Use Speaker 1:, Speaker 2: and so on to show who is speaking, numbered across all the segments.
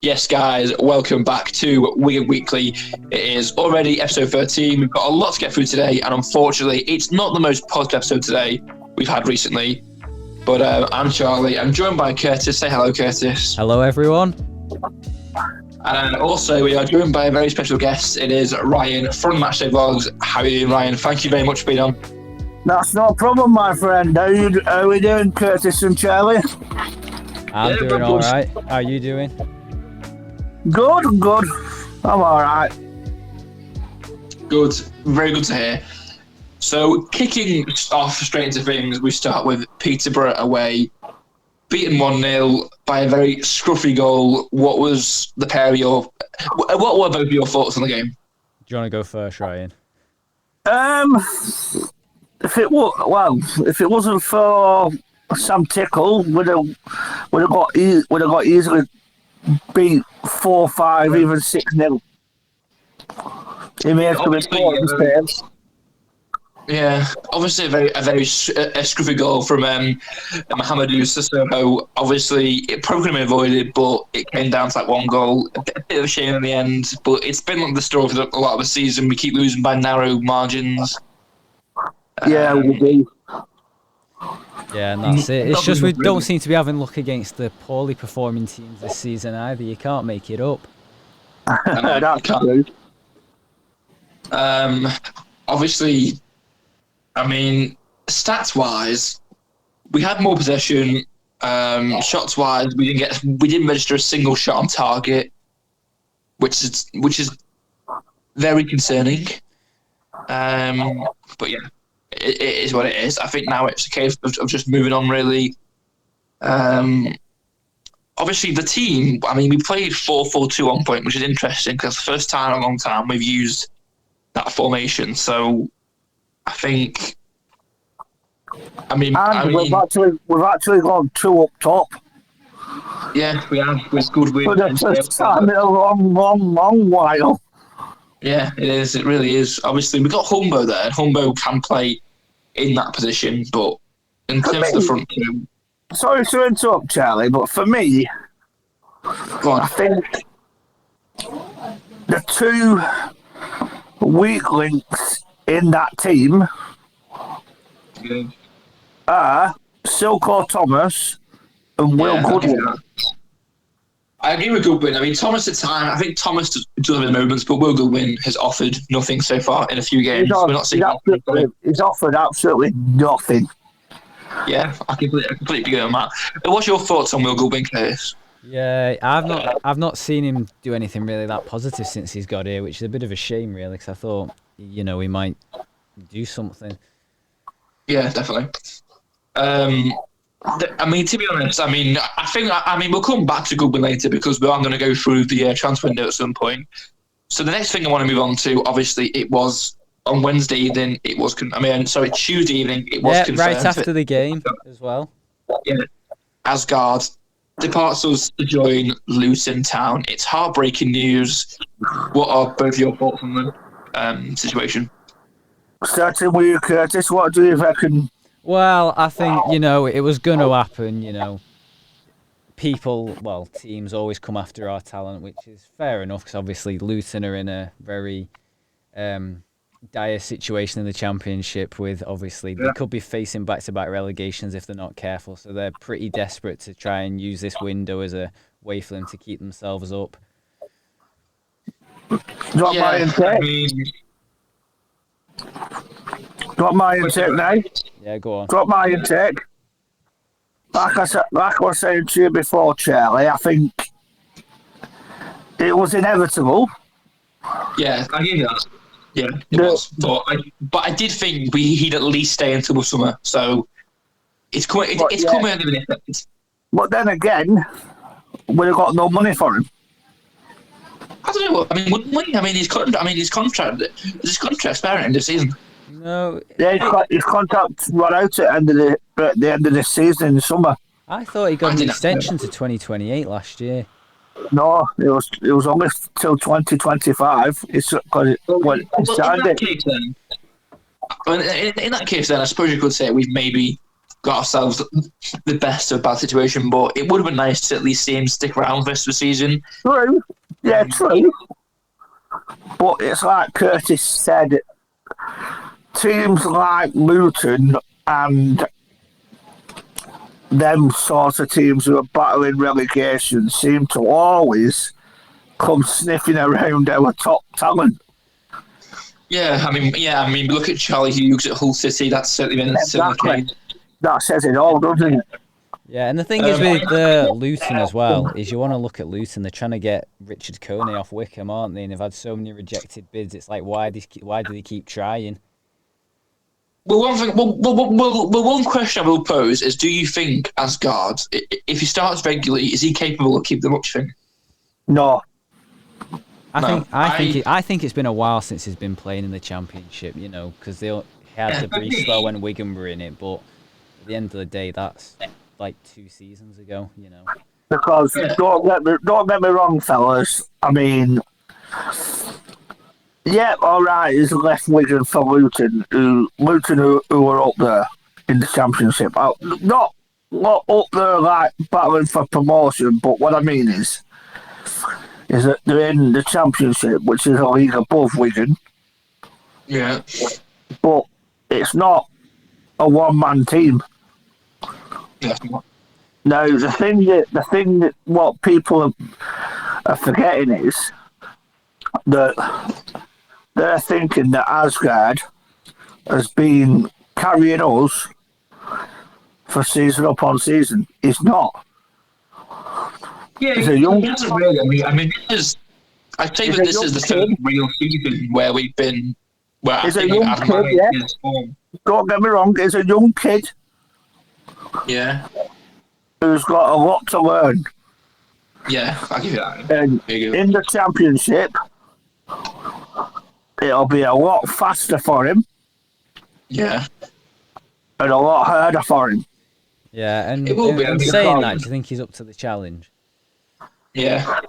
Speaker 1: Yes, guys, welcome back to Wigan Weekly. It is already episode 13. We've got a lot to get through today, and unfortunately, it's not the most positive episode today we've had recently. But I'm Charlie. I'm joined by Curtis. Say hello, Curtis.
Speaker 2: Hello, everyone.
Speaker 1: And also, we are joined by a very special guest. It is Ryan from Matchday Vlogs. How are you doing, Ryan? Thank you very much for being on.
Speaker 3: That's no problem, my friend. How are we doing, Curtis and Charlie?
Speaker 2: I'm doing all right. How are you doing?
Speaker 3: Good. I'm all right.
Speaker 1: Good. Very good to hear. So, kicking off straight into things, we start with Peterborough away. Beaten 1-0 by a very scruffy goal. What were both of your thoughts on the game?
Speaker 2: Do you want to go first, Ryan?
Speaker 3: If it wasn't for Sam Tickle, would have got easily beat 4-5, even 6-0. He made some important saves.
Speaker 1: Yeah, obviously a very scruffy goal from Mohamedou Sissoko. Obviously, it probably could have been avoided, but it came down to that one goal. A bit of a shame in the end, but it's been like the story for a lot of the season. We keep losing by narrow margins.
Speaker 3: Yeah, we do.
Speaker 2: Yeah, and that's it. It's just we don't seem to be having luck against the poorly performing teams this season either. You can't make it up.
Speaker 3: That's true.
Speaker 1: Obviously, I mean, stats-wise, we had more possession. Shots-wise, we didn't register a single shot on target, which is very concerning. But yeah, it is what it is. I think now it's a case of just moving on, really. Obviously, the team, I mean, we played 4-4-2 on point, which is interesting because it's the first time in a long time we've used that formation. So I think, we've
Speaker 3: actually gone two up top.
Speaker 1: Yeah, we have. It's good.
Speaker 3: For the first time in a long while.
Speaker 1: Yeah, it is. It really is. Obviously, we've got Humbo there, and Humbo can play in that position, but in terms of the front two...
Speaker 3: Sorry to interrupt, Charlie, but for me, I think the two weak links in that team are Silko Thomas and Will Goodwin.
Speaker 1: I agree with Goodwin. I mean, Thomas at time, I think Thomas does have his moments, but Will Goodwin has offered nothing so far in a few games. We're not seeing
Speaker 3: he's offered absolutely nothing.
Speaker 1: Yeah, I completely agree on that. What's your thoughts on Will Goodwin, Curtis?
Speaker 2: Yeah, I've not seen him do anything really that positive since he's got here, which is a bit of a shame, really, because I thought, he might do something.
Speaker 1: Yeah, definitely. I mean, to be honest, I think we'll come back to Goodwin later because we are going to go through the transfer window at some point. So the next thing I want to move on to, obviously, it was on Wednesday evening. Tuesday evening. It was confirmed.
Speaker 2: Right after the game as well.
Speaker 1: Yeah, Aasgaard departs us to join Luton Town. It's heartbreaking news. What are both your thoughts on the situation?
Speaker 3: Starting with you, Curtis, what do you reckon?
Speaker 2: Well, I think, it was going to happen, teams always come after our talent, which is fair enough, because obviously Luton are in a very dire situation in the Championship with, obviously, they could be facing back-to-back relegations if they're not careful, so they're pretty desperate to try and use this window as a way for them to keep themselves up.
Speaker 3: Drop my intake now.
Speaker 2: Yeah, go on.
Speaker 3: Drop my intake. Like I was saying to you before, Charlie, I think it was inevitable.
Speaker 1: Yeah, I hear that. Yeah, it was. But I did think he'd at least stay until the summer. So it's coming under the effect.
Speaker 3: But then again, we've got no money for him.
Speaker 1: I don't know. Wouldn't we? His contract expiring end of season.
Speaker 2: No.
Speaker 3: Yeah, his contract run out at the end of this season in the summer.
Speaker 2: I thought he got an extension to 2028 last year.
Speaker 3: No, it was only till 2025. It's because
Speaker 1: in that case, then, I suppose you could say we've maybe got ourselves the best of a bad situation, but it would have been nice to at least see him stick around for the rest of the season.
Speaker 3: True. Yeah, true. But it's like Curtis said, teams like Luton and them sorts of teams who are battling relegation seem to always come sniffing around our top talent.
Speaker 1: Yeah, I mean, look at Charlie Hughes at Hull City. That's certainly been a similar case.
Speaker 3: That says it all, doesn't it?
Speaker 2: Yeah, and the thing is with Luton as well, is you want to look at Luton. They're trying to get Richard Coney off Wickham, aren't they? And they've had so many rejected bids. It's like, why do they keep trying?
Speaker 1: Well, one question I will pose is: do you think Aasgaard, if he starts regularly, is he capable of keeping them up? Do you think?
Speaker 3: No.
Speaker 2: I think it's been a while since he's been playing in the Championship. You know, because he had the brief spell when Wigan were in it, but at the end of the day, that's like 2 seasons ago. You know.
Speaker 3: Because don't get me wrong, fellas. I mean, yeah, all right. He's left Wigan for Luton, who are up there in the Championship. Not up there like battling for promotion, but what I mean is that they're in the Championship, which is a league above Wigan.
Speaker 1: Yeah.
Speaker 3: But it's not a one-man team.
Speaker 1: Yeah.
Speaker 3: Now, the thing that what people are forgetting is that they're thinking that Aasgaard has been carrying us for season upon season. He's not.
Speaker 1: Yeah,
Speaker 3: he's a young.
Speaker 1: Really, I mean, this is the third real season where we've been. Where
Speaker 3: He's a young kid, yeah. Don't get me wrong. He's a young kid.
Speaker 1: Yeah.
Speaker 3: Who's got a lot to learn.
Speaker 1: Yeah, I'll give you that.
Speaker 3: And in the Championship, it'll be a lot faster for him.
Speaker 1: Yeah.
Speaker 3: And a lot harder for him.
Speaker 2: Yeah, and saying that, do you think he's up to the challenge?
Speaker 1: Yeah.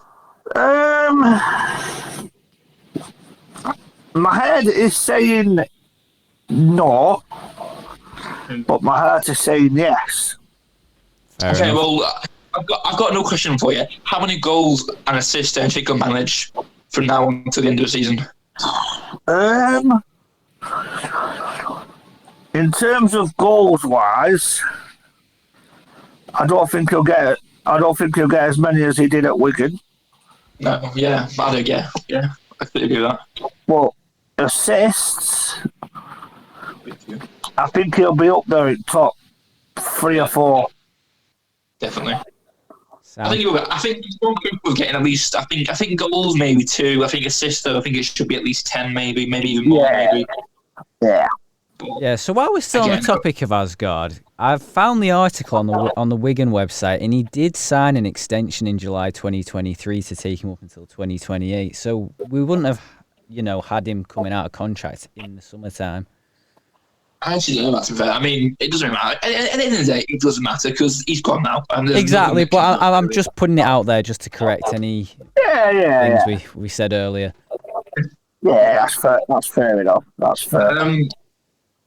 Speaker 3: My head is saying no, but my heart is saying yes.
Speaker 1: Okay, well, I've got no question for you. How many goals and assists do you think he'll manage from now on to the end of the season?
Speaker 3: In terms of goals wise, I don't think he'll get as many as he did at Wigan.
Speaker 1: No, yeah, I do, yeah, I could agree with that.
Speaker 3: But assists, I think he'll be up there in top 3 or 4.
Speaker 1: Definitely. I think he's more capable of getting at least. I think goals maybe 2. I think assists though. I think it should be at least 10, maybe even more. Maybe.
Speaker 3: Yeah.
Speaker 2: Yeah. So while we're still on the topic of Aasgaard, I've found the article on the Wigan website, and he did sign an extension in July 2023 to take him up until 2028. So we wouldn't have, had him coming out of contract in the summertime.
Speaker 1: I actually don't know that's fair. I mean, it doesn't matter. At the end of the day, it doesn't matter because he's gone now.
Speaker 2: Exactly, but I'm just putting it out there just to correct any things we said earlier.
Speaker 3: Yeah, that's fair. That's fair enough. That's fair.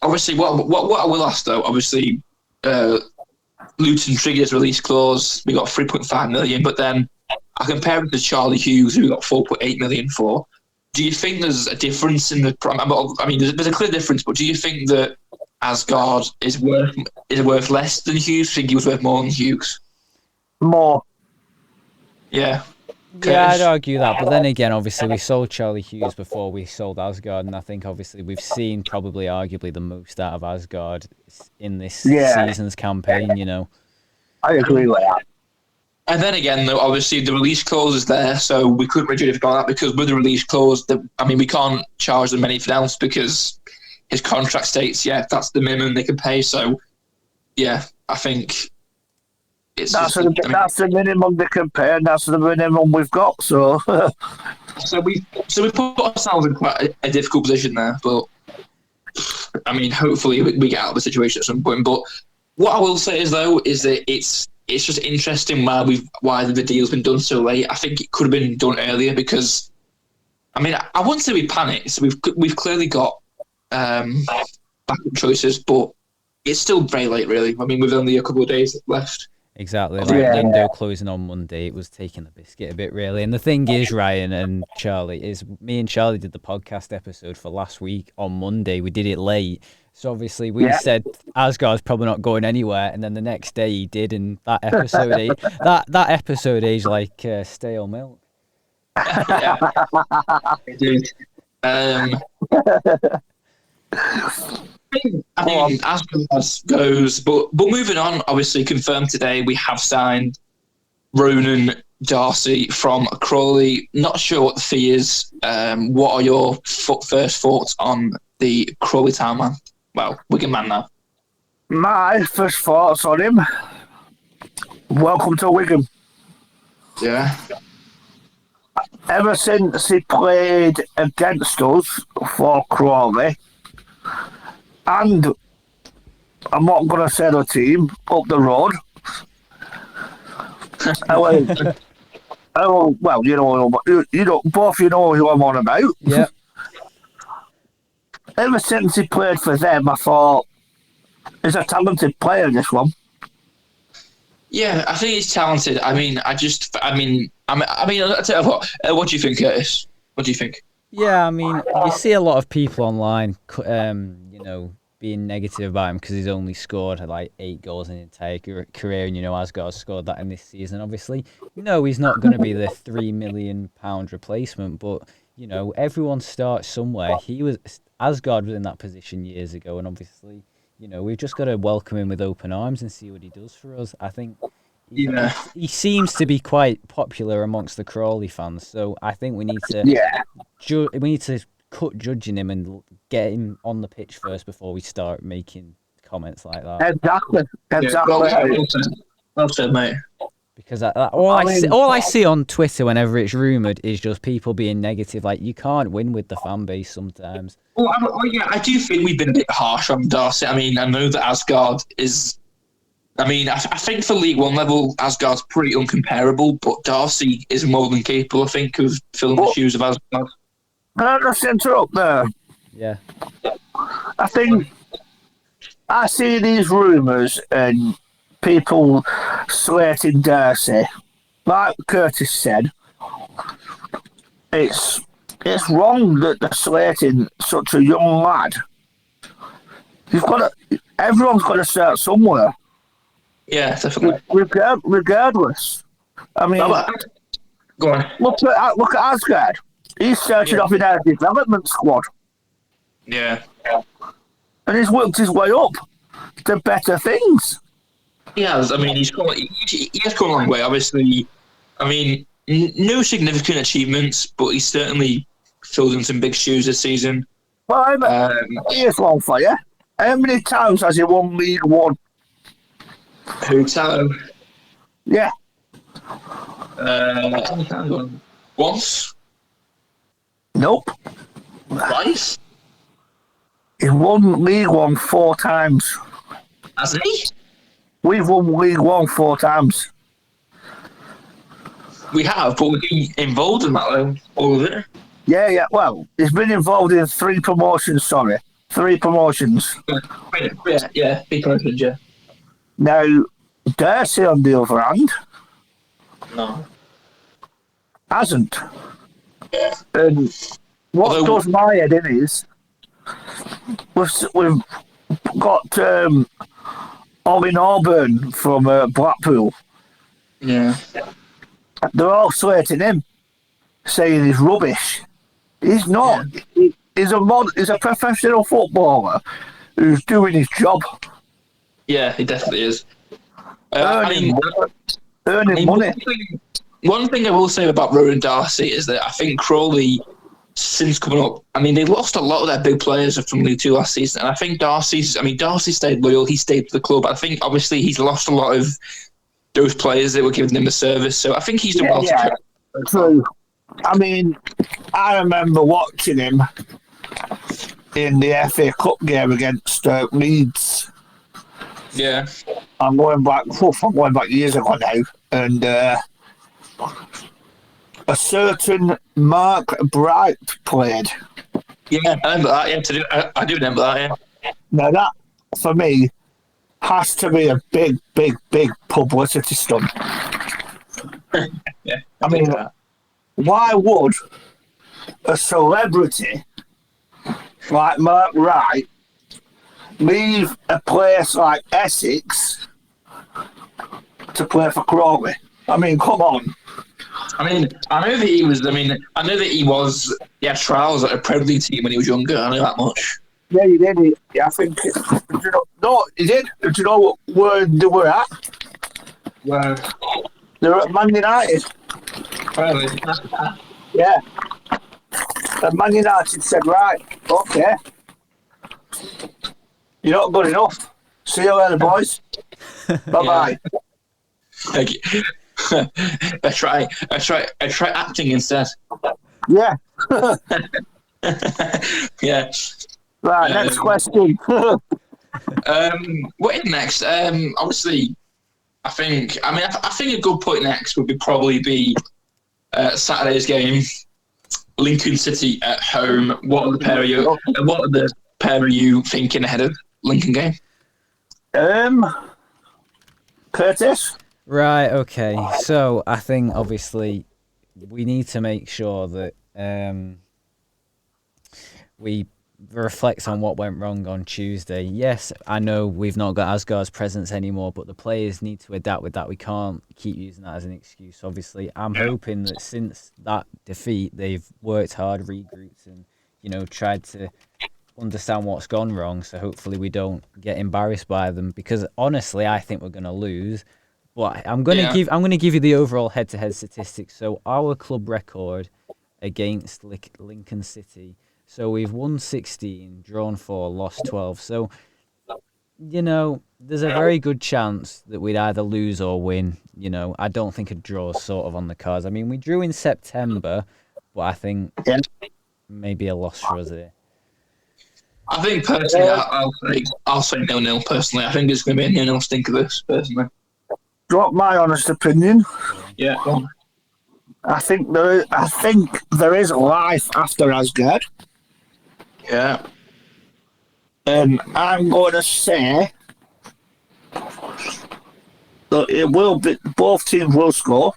Speaker 1: Obviously, what I will ask though, obviously, Luton triggers release clause. We got 3.5 million, but then I compare it to Charlie Hughes, who we got 4.8 million for. Do you think there's a difference in the? I mean, there's a clear difference, but do you think that Aasgaard is worth less than Hughes? I think he was worth more than Hughes.
Speaker 3: More.
Speaker 1: Yeah.
Speaker 2: Yeah, I'd argue that. But then again, obviously, we sold Charlie Hughes before we sold Aasgaard, and I think obviously we've seen probably arguably the most out of Aasgaard in this season's campaign.
Speaker 3: I agree with that.
Speaker 1: And then again, though, obviously the release clause is there, so we couldn't really do anything about that because with the release clause, we can't charge them anything else because his contract states, that's the minimum they can pay. So, yeah, I think that's
Speaker 3: the minimum they can pay, and that's the minimum we've got. So,
Speaker 1: so we put ourselves in quite a difficult position there. But I mean, hopefully we get out of the situation at some point. But what I will say is that it's just interesting why the deal's been done so late. I think it could have been done earlier because, I mean, I wouldn't say we panicked. So we've clearly got backup choices, but it's still very late, really. I mean, with only a couple of days left.
Speaker 2: Exactly. Like Lindo closing on Monday, it was taking the biscuit a bit, really. And the thing is, Ryan and Charlie, is me and Charlie did the podcast episode for last week on Monday. We did it late. So obviously we said Aasgaard's probably not going anywhere, and then the next day he did, and that episode that episode aged like stale milk.
Speaker 1: Yeah, it did. I mean, as goes, but moving on, obviously confirmed today, we have signed Ronan Darcy from Crawley. Not sure what the fee is. What are your first thoughts on the Crawley Town man? Well, Wigan man now.
Speaker 3: My first thoughts on him. Welcome to Wigan.
Speaker 1: Yeah.
Speaker 3: Ever since he played against us for Crawley, and I'm not going to say the team, up the road. Well, you know, both you know who I'm on about.
Speaker 2: Yeah.
Speaker 3: Ever since he played for them, I thought he's a talented player. This one.
Speaker 1: Yeah, I think he's talented. I mean, I'll tell you what do you think, Curtis? What do you think?
Speaker 2: Yeah, I mean, you see a lot of people online, being negative about him because he's only scored like 8 goals in his entire career, and Aasgaard scored that in this season. Obviously, he's not going to be the £3 million replacement, but everyone starts somewhere. Aasgaard was in that position years ago, and obviously, we've just got to welcome him with open arms and see what he does for us. I think he seems to be quite popular amongst the Crawley fans, so I think we need to cut judging him and get him on the pitch first before we start making comments like that.
Speaker 3: Exactly.
Speaker 1: Well said, mate.
Speaker 2: Because all I see on Twitter whenever it's rumoured is just people being negative. Like, you can't win with the fan base sometimes.
Speaker 1: I do think we've been a bit harsh on Darcy. I mean, I know that Aasgaard is... I mean, I think for League One level, Aasgaard's pretty uncomparable, but Darcy is more than capable, I think, of filling the shoes of Aasgaard.
Speaker 3: Can I just interrupt there?
Speaker 2: Yeah.
Speaker 3: I think I see these rumours and people slating Darcy. Like Curtis said, it's wrong that they're slating such a young lad. Everyone's got to start somewhere.
Speaker 1: Yeah, definitely.
Speaker 3: Regardless. I mean,
Speaker 1: go on.
Speaker 3: Look at Aasgaard. He's started off in our development squad.
Speaker 1: Yeah.
Speaker 3: And he's worked his way up to better things.
Speaker 1: He has. I mean, he has come a long way, obviously. I mean, no significant achievements, but he's certainly filled in some big shoes this season.
Speaker 3: Well, here's one for you. How many times has he won League One?
Speaker 1: Who, Thelo?
Speaker 3: Yeah.
Speaker 1: Once?
Speaker 3: Nope.
Speaker 1: Twice?
Speaker 3: He's won League One 4 times.
Speaker 1: Has he?
Speaker 3: We've won League One 4 times.
Speaker 1: We have, but we've been involved in that, though, all of it.
Speaker 3: Yeah. Well, he's been involved in 3 promotions, 3 promotions.
Speaker 1: Yeah, big promotions, yeah.
Speaker 3: Now, Darcy, on the other hand,
Speaker 1: No.
Speaker 3: hasn't. And what does my head in is, we've got Ollie Auburn from Blackpool.
Speaker 1: Yeah.
Speaker 3: They're all slating him, saying he's rubbish. He's not. Yeah. He's a professional footballer who's doing his job.
Speaker 1: Yeah, he definitely is.
Speaker 3: Earning money.
Speaker 1: One thing I will say about Ronan Darcy is that I think Crawley, since coming up, I mean, they lost a lot of their big players from League Two last season, and I think Darcy stayed loyal. He stayed with the club. I think obviously he's lost a lot of those players that were giving him the service. So I think he's done well.
Speaker 3: Yeah, true. I mean, I remember watching him in the FA Cup game against Leeds.
Speaker 1: Yeah.
Speaker 3: I'm going back years ago now, and a certain Mark Bright played.
Speaker 1: Yeah, I remember that. Yeah, I do remember that. Yeah.
Speaker 3: Now that, for me, has to be a big, big, big publicity stunt.
Speaker 1: Yeah,
Speaker 3: I mean, why would a celebrity like Mark Wright leave a place like Essex to play for Crawley? I mean, come on.
Speaker 1: I mean, I know that he was. I mean, I know that he had trials at a Premier League team when he was younger. I know that much.
Speaker 3: Yeah, he did. I think. No, he did. Do you know where they were at?
Speaker 1: Well,
Speaker 3: They were at Man United.
Speaker 1: probably.
Speaker 3: Yeah. And Man United said, right, okay. You're not good enough. See you later, boys. Bye-bye.
Speaker 1: Thank you. I try acting instead.
Speaker 3: Yeah.
Speaker 1: Yeah.
Speaker 3: Right, next question.
Speaker 1: What is next? Obviously, I think a good point next would probably be Saturday's game, Lincoln City at home. What are the pair of you thinking ahead of Lincoln game?
Speaker 3: Curtis?
Speaker 2: Right, okay. So I think obviously we need to make sure that we reflect on what went wrong on Tuesday. Yes, I know we've not got Aasgaard's presence anymore, but the players need to adapt with that. We can't keep using that as an excuse, obviously. I'm hoping that since that defeat, they've worked hard, regrouped, and, tried to understand what's gone wrong, so hopefully we don't get embarrassed by them, because honestly, I think we're going to lose. But I'm going to give you the overall head-to-head statistics. So our club record against Lincoln City, so we've won 16, drawn 4, lost 12. So, there's a very good chance that we'd either lose or win. I don't think a draw is sort of on the cards. I mean, we drew in September, but I think maybe a loss for us here.
Speaker 1: I think personally, I'll say 0-0. Personally, I think it's going to be a 0-0 stink of this. Personally,
Speaker 3: Drop my honest opinion.
Speaker 1: Yeah.
Speaker 3: I think there is life after Aasgaard.
Speaker 1: Yeah.
Speaker 3: And I'm going to say that it will be, both teams will score.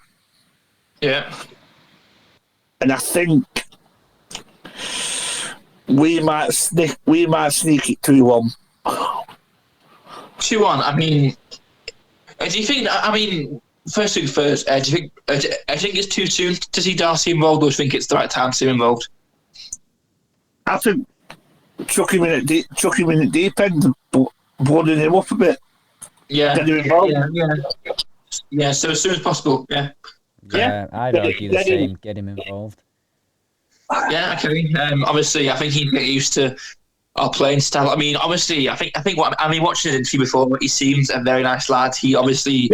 Speaker 1: Yeah.
Speaker 3: And I think we might sneak it 2-1.
Speaker 1: 2-1. I mean, do you think? I mean, first thing first. Do you think? I think it's too soon to see Darcy involved, or do you think it's the right time to see him involved?
Speaker 3: I think chuck him in at deep end, blooding him up a bit.
Speaker 1: Yeah.
Speaker 3: Get him involved.
Speaker 1: Yeah. So as soon as possible. Yeah.
Speaker 2: Yeah, I'd argue the same. Get him involved.
Speaker 1: Yeah, okay. Obviously, I think he'd get used to our playing style. I mean, obviously, watching his interview before, he seems a very nice lad. He obviously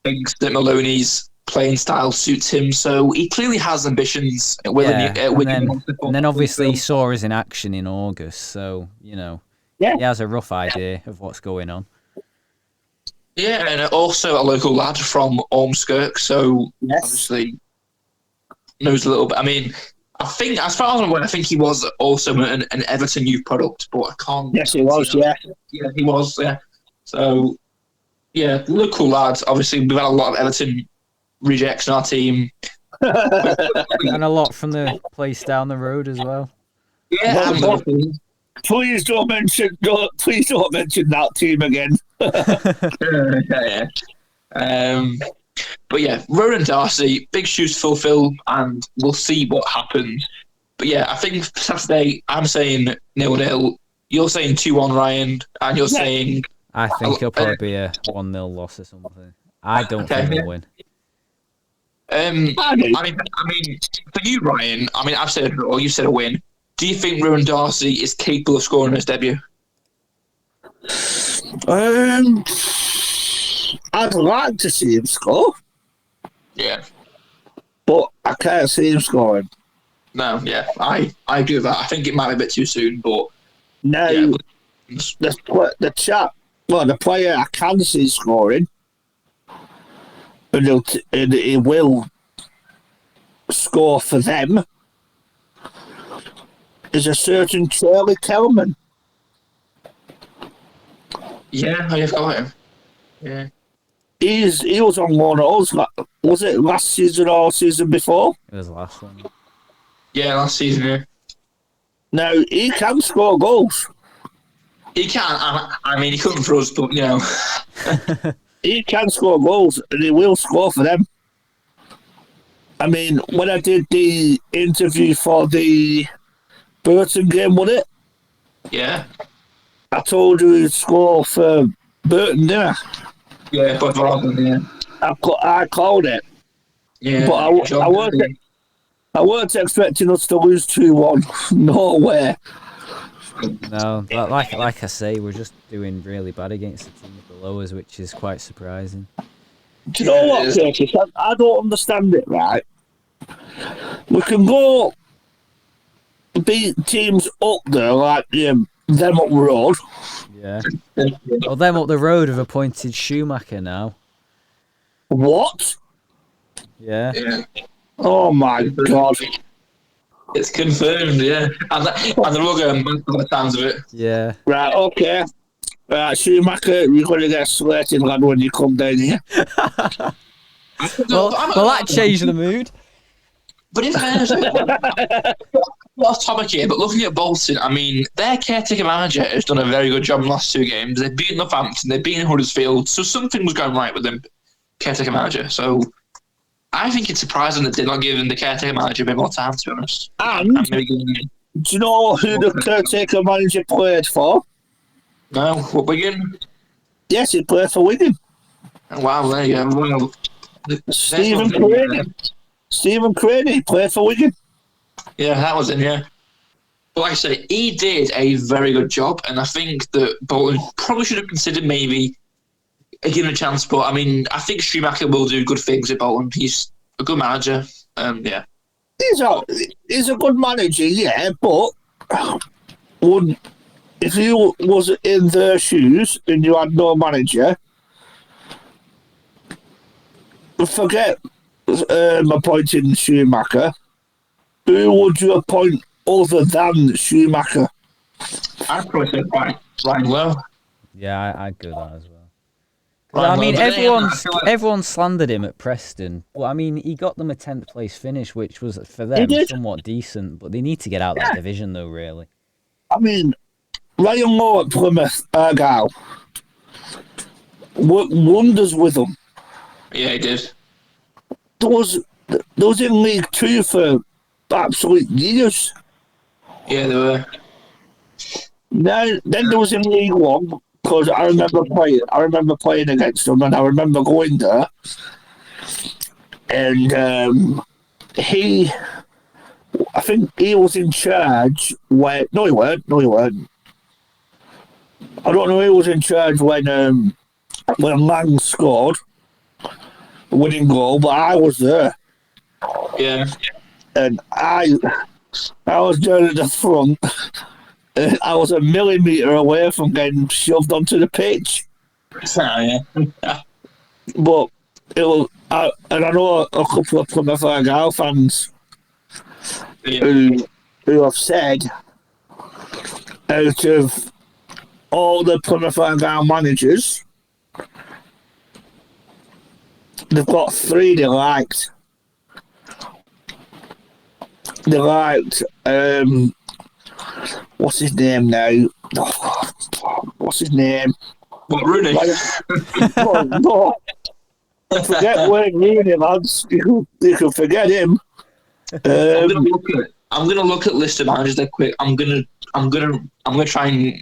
Speaker 1: thinks that Maloney's playing style suits him, so he clearly has ambitions.
Speaker 2: And then obviously he saw us in action in August, so he has a rough idea of what's going on.
Speaker 1: Yeah, and also a local lad from Ormskirk, so obviously knows a little bit. I mean, I think, as far as I'm aware, I think he was also an Everton youth product, but I can't.
Speaker 3: Yes, he was. Yeah,
Speaker 1: he was. Yeah. So, yeah, local lads. Obviously, we've had a lot of Everton rejects in our team,
Speaker 2: and a lot from the place down the road as well.
Speaker 1: Yeah,
Speaker 3: please don't mention that team again.
Speaker 1: But yeah, Ronan Darcy, big shoes to fulfill, and we'll see what happens. But yeah, I think Saturday, I'm saying 0-0. You're saying 2-1, Ryan, and you're saying.
Speaker 2: I think it'll probably be a 1-0 loss or something. I don't think we'll win.
Speaker 1: I mean, for you, Ryan. I mean, I've said a draw. You said a win. Do you think Ronan Darcy is capable of scoring his debut?
Speaker 3: I'd like to see him score.
Speaker 1: Yeah.
Speaker 3: But I can't see him scoring.
Speaker 1: No, yeah. I agree with that. I think it might be a bit too soon, but...
Speaker 3: No, the player I can see scoring, and he will score for them, is a certain Charlie Kelman.
Speaker 1: Yeah, I've got him. Yeah.
Speaker 3: He was on loan at us. Was it last season or season before?
Speaker 2: It was the last one.
Speaker 1: Yeah, last season, yeah.
Speaker 3: Now, he can score goals.
Speaker 1: He can. I mean, he couldn't for us, but, you know.
Speaker 3: He can score goals, and he will score for them. I mean, when I did the interview for the Burton game, wasn't it?
Speaker 1: Yeah.
Speaker 3: I told you he'd score for Burton, didn't I?
Speaker 1: Yeah, but yeah.
Speaker 3: I called it.
Speaker 1: Yeah.
Speaker 3: But I weren't expecting us to lose 2-1. No way.
Speaker 2: No, like I say, we're just doing really bad against the team below us, which is quite surprising.
Speaker 3: Do you know what, Curtis? I don't understand it, right? We can go beat teams up there, like them up the road.
Speaker 2: Yeah. Well, them up the road have appointed Schumacher now.
Speaker 3: What?
Speaker 2: Yeah.
Speaker 3: Oh my God.
Speaker 1: It's confirmed, yeah. And the rugger by the sounds of it.
Speaker 2: Yeah.
Speaker 3: Right, okay. Right, Schumacher, you're going to get slated, lad, when you come down here.
Speaker 2: Well, that changed the mood.
Speaker 1: But in fairness, off topic here, but looking at Bolton, I mean, their caretaker manager has done a very good job in the last 2 games. They've beaten Northampton, they've beaten Huddersfield, so something was going right with them caretaker manager. So I think it's surprising that they're not giving the caretaker manager a bit more time, to be honest.
Speaker 3: And do you know who the caretaker manager played for?
Speaker 1: No, what, Wigan?
Speaker 3: Yes, he played for Wigan.
Speaker 1: Wow, there you go. Well,
Speaker 3: Stephen Crane. Stephen Crane, he played for Wigan.
Speaker 1: Yeah, that was him, yeah. But like I say, he did a very good job, and I think that Bolton probably should have considered maybe giving him a chance. But I mean, I think Schumacher will do good things at Bolton. He's a good manager. Yeah.
Speaker 3: He's a good manager, yeah, but if you was in their shoes and you had no manager, forget appointing Schumacher. Who would you appoint other than Schumacher?
Speaker 1: I'd probably say Ryan Lowe.
Speaker 2: Yeah, I'd go that as well.
Speaker 1: Ryan
Speaker 2: I mean,
Speaker 1: Lowe,
Speaker 2: everyone slandered him at Preston. Well, I mean, he got them a 10th place finish, which was, for them, somewhat decent. But they need to get out of that division, though, really.
Speaker 3: I mean, Ryan Lowe at Plymouth Argyle worked wonders with them.
Speaker 1: Yeah, he did.
Speaker 3: Those in League 2 for absolute years.
Speaker 1: Yeah, they were.
Speaker 3: Then there was in League 1, because I remember playing against them, and I remember going there. And I think he was in charge when... No, he weren't. I don't know who was in charge when Lang scored the winning goal, but I was there.
Speaker 1: Yeah.
Speaker 3: And I was down at the front. And I was a millimetre away from getting shoved onto the pitch.
Speaker 1: Yeah.
Speaker 3: But it was, and I know a couple of Plymouth Argyle fans who have said, out of all the Plymouth Argyle managers, they've got 3 they liked. They liked, what's his name now? What's his name?
Speaker 1: What, Rooney?
Speaker 3: No. Forget Wayne Rooney, lads. You can forget him.
Speaker 1: I'm gonna look at list of managers there quick. I'm gonna try and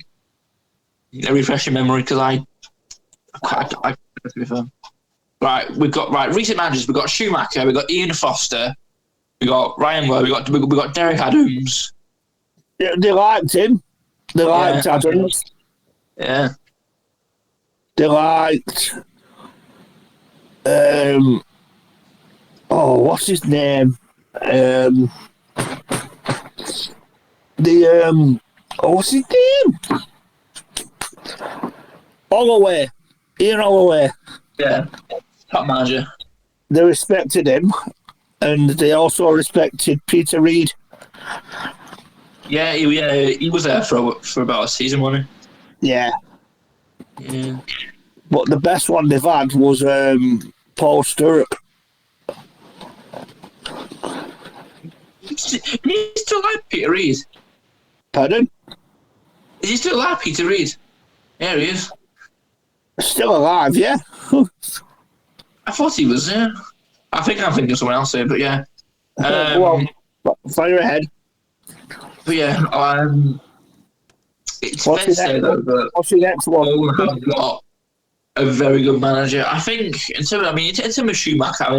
Speaker 1: refresh your memory because I right. We've got recent managers. We've got Schumacher. We've got Ian Foster. We got Ryan Lowe. We got Derek Adams.
Speaker 3: Yeah, they liked him. They liked Adams.
Speaker 1: Yeah.
Speaker 3: They liked. What's his name? What's his name? Holloway. Ian Holloway.
Speaker 1: Yeah. Top manager.
Speaker 3: They respected him, and they also respected Peter Reid.
Speaker 1: Yeah, he was there for about a season, wasn't he?
Speaker 3: Yeah.
Speaker 1: Yeah.
Speaker 3: But the best one they've had was Paul Sturrock.
Speaker 1: Is he still alive, Peter Reid?
Speaker 3: Pardon?
Speaker 1: Is he still alive, Peter Reid? Yeah, he is.
Speaker 3: Still alive, yeah.
Speaker 1: I thought he was, yeah. I think I'm thinking of someone else here, but yeah.
Speaker 3: Well, fire ahead.
Speaker 1: But yeah, it's
Speaker 3: What's
Speaker 1: fair to say, though, that
Speaker 3: What's your next one?
Speaker 1: Bolton have got a very good manager. I think, in terms of Schumacher, I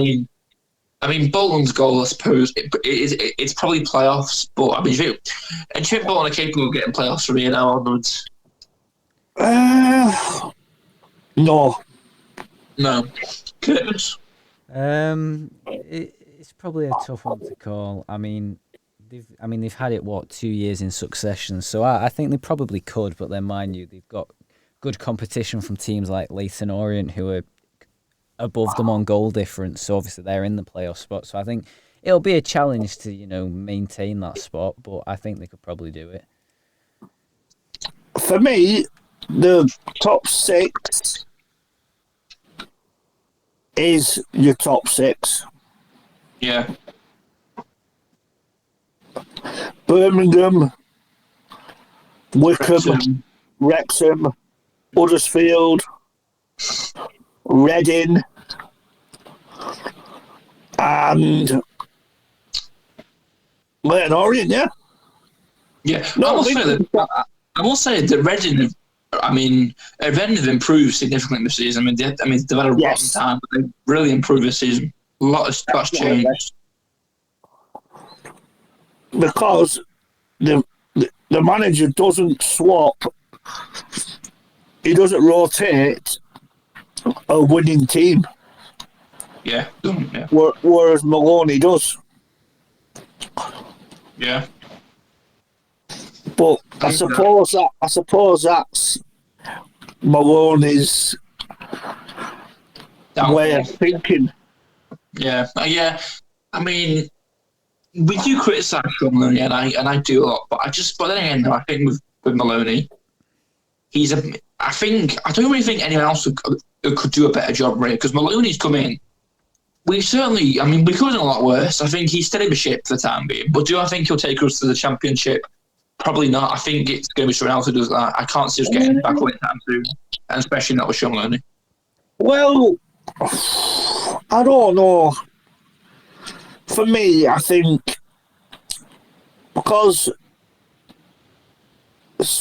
Speaker 1: mean, Bolton's goal, I suppose, it's probably playoffs, but I mean, do you think Bolton are capable of getting playoffs from here now onwards?
Speaker 3: No.
Speaker 1: No. Curtis?
Speaker 2: It's probably a tough one to call. I mean, they've had it 2 years in succession, so I think they probably could. But then, mind you, they've got good competition from teams like Leyton Orient, who are above them on goal difference. So obviously they're in the playoff spot. So I think it'll be a challenge to maintain that spot. But I think they could probably do it.
Speaker 3: For me, the top 6 is your top 6.
Speaker 1: Yeah.
Speaker 3: Birmingham, Wickham, Wrexham, Huddersfield, Reading, and Leyton Orient, yeah?
Speaker 1: Yeah.
Speaker 3: No,
Speaker 1: I will say that Reading have improved significantly this season. They've had a rotten time, but they've really improved this season. A lot has changed.
Speaker 3: Because the manager doesn't swap, he doesn't rotate a winning team.
Speaker 1: Yeah. Yeah.
Speaker 3: Whereas Maloney does.
Speaker 1: Yeah.
Speaker 3: But I suppose that's Maloney's way of thinking.
Speaker 1: Yeah. Yeah. I mean, we do criticise Sean Maloney, and I do a lot, but then again, I think with Maloney, I don't really think anyone else could do a better job, really, because Maloney's come in. We could have done a lot worse. I think he's steadied the ship for the time being, but do I think he'll take us to the Championship? Probably not. I think it's going to be someone else who does that. I can't see us getting back away time soon, and especially not with Sean Maloney.
Speaker 3: Well, I don't know. For me, I think because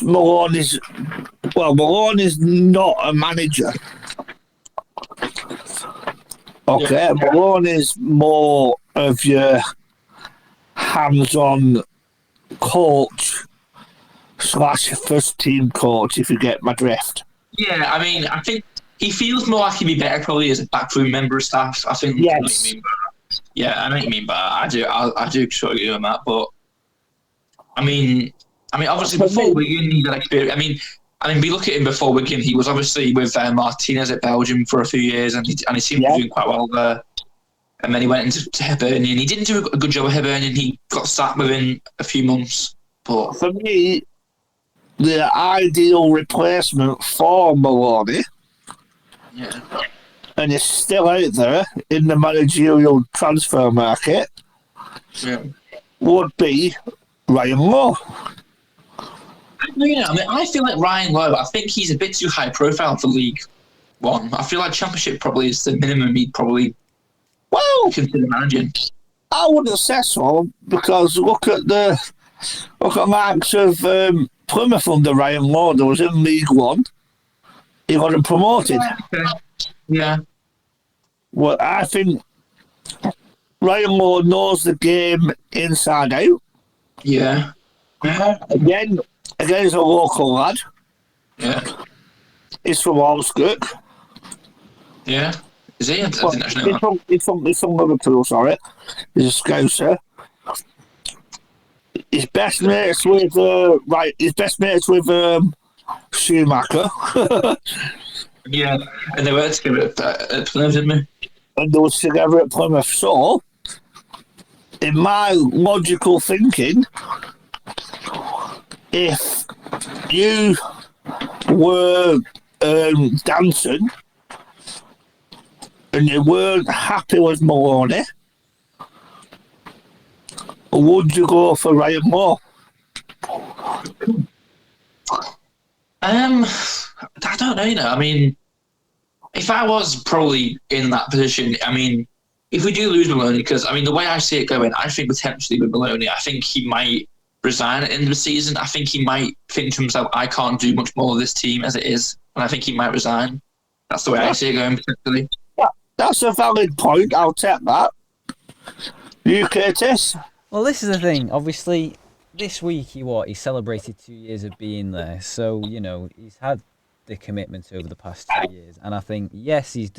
Speaker 3: Maloney's not a manager. Okay, yeah. Maloney's more of your hands-on coach / first team coach, if you get my drift.
Speaker 1: Yeah, I think he feels more like he'd be better probably as a backroom member of staff. I think.
Speaker 3: Yes.
Speaker 1: I know what you mean by that. Yeah, I know what you mean by that. I do sort of agree on that, but obviously before Wigan, he had experience. We look at him before Wigan. He was obviously with Martinez at Belgium for a few years, and he seemed to be doing quite well there. And then he went into Hibernian. He didn't do a good job at Hibernian. He got sacked within a few months. But
Speaker 3: for me, the ideal replacement for Maloney, and it's still out there in the managerial transfer market, would be Ryan Lowe.
Speaker 1: Yeah, I feel like Ryan Lowe, I think he's a bit too high profile for League One. I feel like Championship probably is the minimum he'd probably consider managing.
Speaker 3: I wouldn't say so, because look at likes of Plymouth under Ryan Lowe that was in League One. He got promoted.
Speaker 1: Yeah.
Speaker 3: Well, I think Ryan Lowe knows the game inside out.
Speaker 1: Yeah.
Speaker 3: Again, he's a local lad.
Speaker 1: Yeah.
Speaker 3: He's from Aasgaard.
Speaker 1: Yeah. Is he? I didn't actually know.
Speaker 3: He's from Liverpool, sorry. He's a Scouser. His best mates with Schumacher.
Speaker 1: Yeah, and they were together at Plymouth, didn't they?
Speaker 3: And they were together at Plymouth. So, in my logical thinking, if you were Danson, and you weren't happy with Maloney, would you go for Ryan Moore?
Speaker 1: I don't know. I mean, if I was probably in that position, I mean, if we do lose Maloney, because I mean, the way I see it going, I think potentially with Maloney, I think he might resign at the end of the season. I think he might think to himself, I can't do much more with this team as it is, and I think he might resign. That's the way I see it going potentially.
Speaker 3: That's a valid point. I'll take that. You, Curtis?
Speaker 2: Well, this is the thing. Obviously, this week he celebrated 2 years of being there, so he's had the commitment over the past 2 years, and I think yes, he's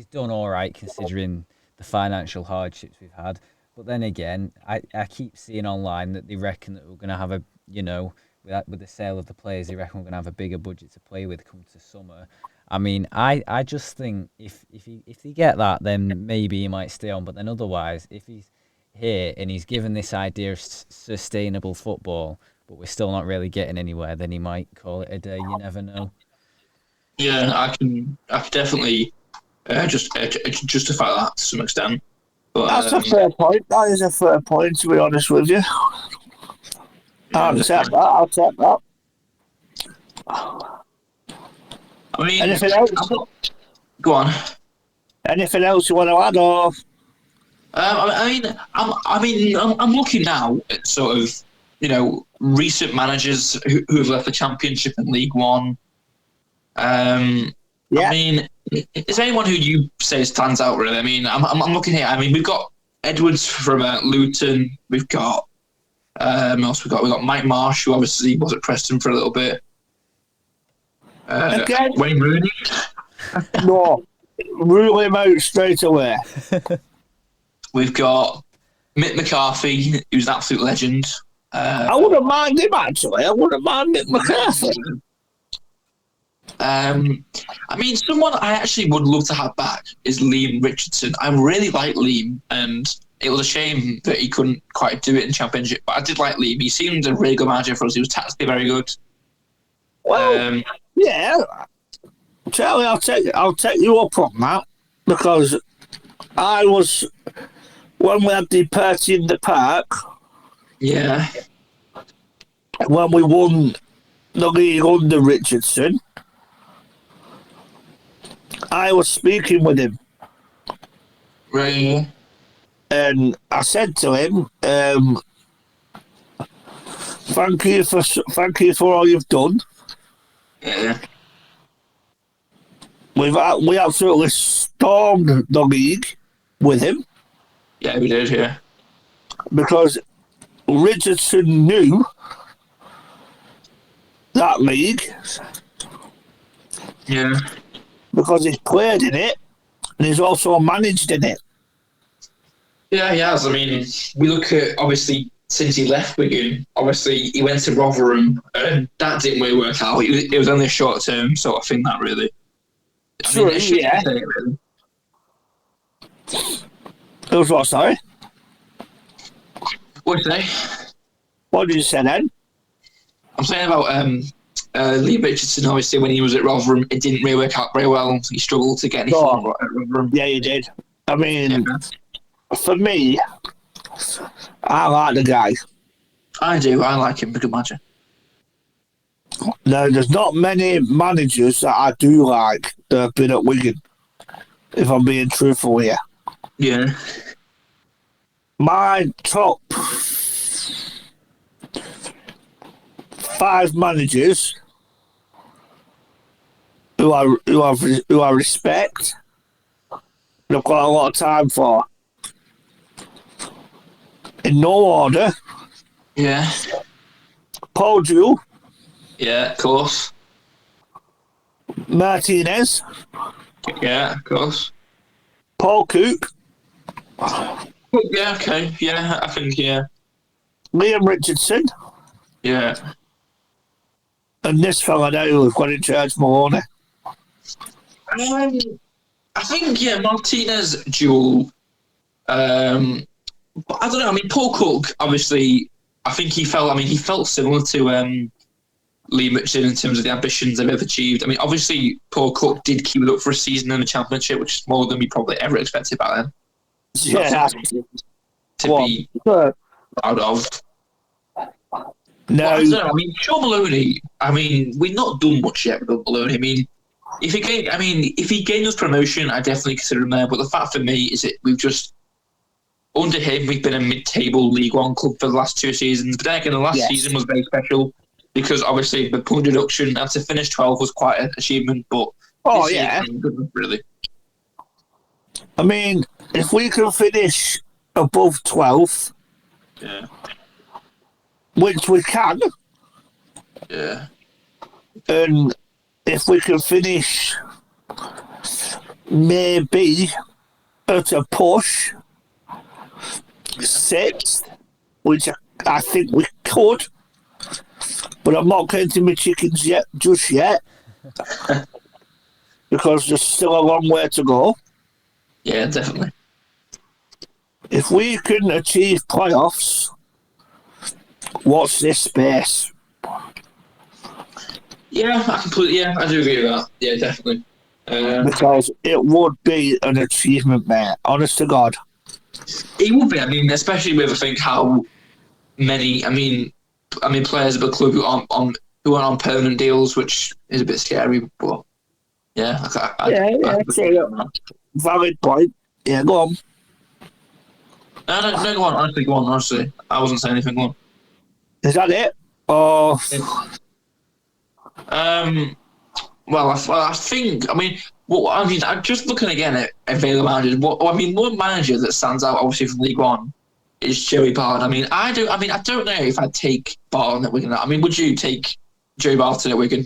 Speaker 2: done all right considering the financial hardships we've had. But then again, I keep seeing online that they reckon that we're going to have with the sale of the players, they reckon we're going to have a bigger budget to play with come to summer. I mean, I just think if they get that, then maybe he might stay on. But then otherwise, if he's here and he's given this idea of sustainable football, but we're still not really getting anywhere, then he might call it a day. You never know.
Speaker 1: Yeah, I can definitely justify that to some extent. But,
Speaker 3: that's a fair point. That is a fair point, to be honest with you. I'll take that.
Speaker 1: I mean,
Speaker 3: anything else?
Speaker 1: Go on.
Speaker 3: Anything else you want to add, or?
Speaker 1: I'm looking now at sort of, recent managers who have left the Championship and League One. I mean, is there anyone who you say stands out really? I mean, I'm looking here. I mean, we've got Edwards from Luton. We've got who else we got? We've got Mike Marsh, who obviously was at Preston for a little bit. Wayne Rooney.
Speaker 3: No, rule him out straight away.
Speaker 1: We've got Mick McCarthy, who's an absolute legend.
Speaker 3: I wouldn't mind him, actually. I wouldn't mind Mick McCarthy.
Speaker 1: I mean, someone I actually would love to have back is Liam Richardson. I really like Liam, and it was a shame that he couldn't quite do it in Championship, but I did like Liam. He seemed a really good manager for us. He was tactically very good.
Speaker 3: Well, yeah. Charlie, I'll take you up on that, because I was, when we had the party in the park,
Speaker 1: yeah,
Speaker 3: when we won the league under Richardson, I was speaking with him.
Speaker 1: Right.
Speaker 3: And I said to him, thank you for all you've done.
Speaker 1: Yeah.
Speaker 3: We absolutely stormed the league with him.
Speaker 1: Yeah, we did, yeah.
Speaker 3: Because Richardson knew that league.
Speaker 1: Yeah.
Speaker 3: Because he's played in it and he's also managed in it.
Speaker 1: Yeah, he has. I mean, we look at, obviously, since he left Wigan, obviously he went to Rotherham and that didn't really work out. It was only a short-term sort of thing, that really.
Speaker 3: True, yeah.
Speaker 1: Really.
Speaker 3: It was what, sorry?
Speaker 1: What did you say?
Speaker 3: What did you say then?
Speaker 1: I'm saying about Lee Richardson, obviously, when he was at Rotherham, it didn't really work out very well. He struggled to get any form at Rotherham.
Speaker 3: Yeah, he did. I mean, for me, I like the guy.
Speaker 1: I do. I like him. Good manager.
Speaker 3: Now, there's not many managers that I do like that have been at Wigan, if I'm being truthful here.
Speaker 1: Yeah.
Speaker 3: My top 5 managers who I respect and I've got a lot of time for. In no order.
Speaker 1: Yeah.
Speaker 3: Paul Jewell.
Speaker 1: Yeah, of course.
Speaker 3: Martinez.
Speaker 1: Yeah, of course.
Speaker 3: Paul Cook.
Speaker 1: Yeah, okay. Yeah, I think, yeah.
Speaker 3: Liam Richardson.
Speaker 1: Yeah.
Speaker 3: And this fella now who's got in charge, Maloney.
Speaker 1: I think, yeah, Martinez, Jewell. But I don't know. I mean, Paul Cook, obviously, I think he felt similar to Lee Mitchell in terms of the ambitions they've ever achieved. I mean, obviously, Paul Cook did keep it up for a season in the Championship, which is more than we probably ever expected back then.
Speaker 3: Yeah.
Speaker 1: To be out of.
Speaker 3: No.
Speaker 1: Well, I don't know. I mean, Sean Maloney. I mean, we've not done much yet with Maloney. I mean, if he gained us promotion, I definitely consider him there. But the fact for me is that we've just under him, we've been a mid-table League One club for the last 2 seasons. But then again, the last season was very special because obviously the point deduction and to finish 12 was quite an achievement. But good, really.
Speaker 3: I mean, if we can finish above 12th, which we can, and if we can finish maybe at a push 6th, which I think we could, but I'm not counting my chickens just yet, because there's still a long way to go.
Speaker 1: Yeah, definitely.
Speaker 3: If we can achieve playoffs, what's this space?
Speaker 1: Yeah, I do agree with that. Yeah, definitely.
Speaker 3: Because it would be an achievement, mate. Honest to God.
Speaker 1: It would be. I mean, especially with I think how many. I mean, players of the club who aren't on permanent deals, which is a bit scary. But yeah,
Speaker 3: valid point. Yeah, go on.
Speaker 1: No, go on. Honestly, I wasn't saying anything. Go on.
Speaker 3: Is that it? Or
Speaker 1: well, I think. I mean, I'm just looking again at available managers. One manager that stands out, obviously from League One, is Joey Barton. I don't know if I'd take Barton at Wigan. I mean, would you take Joey Barton at Wigan?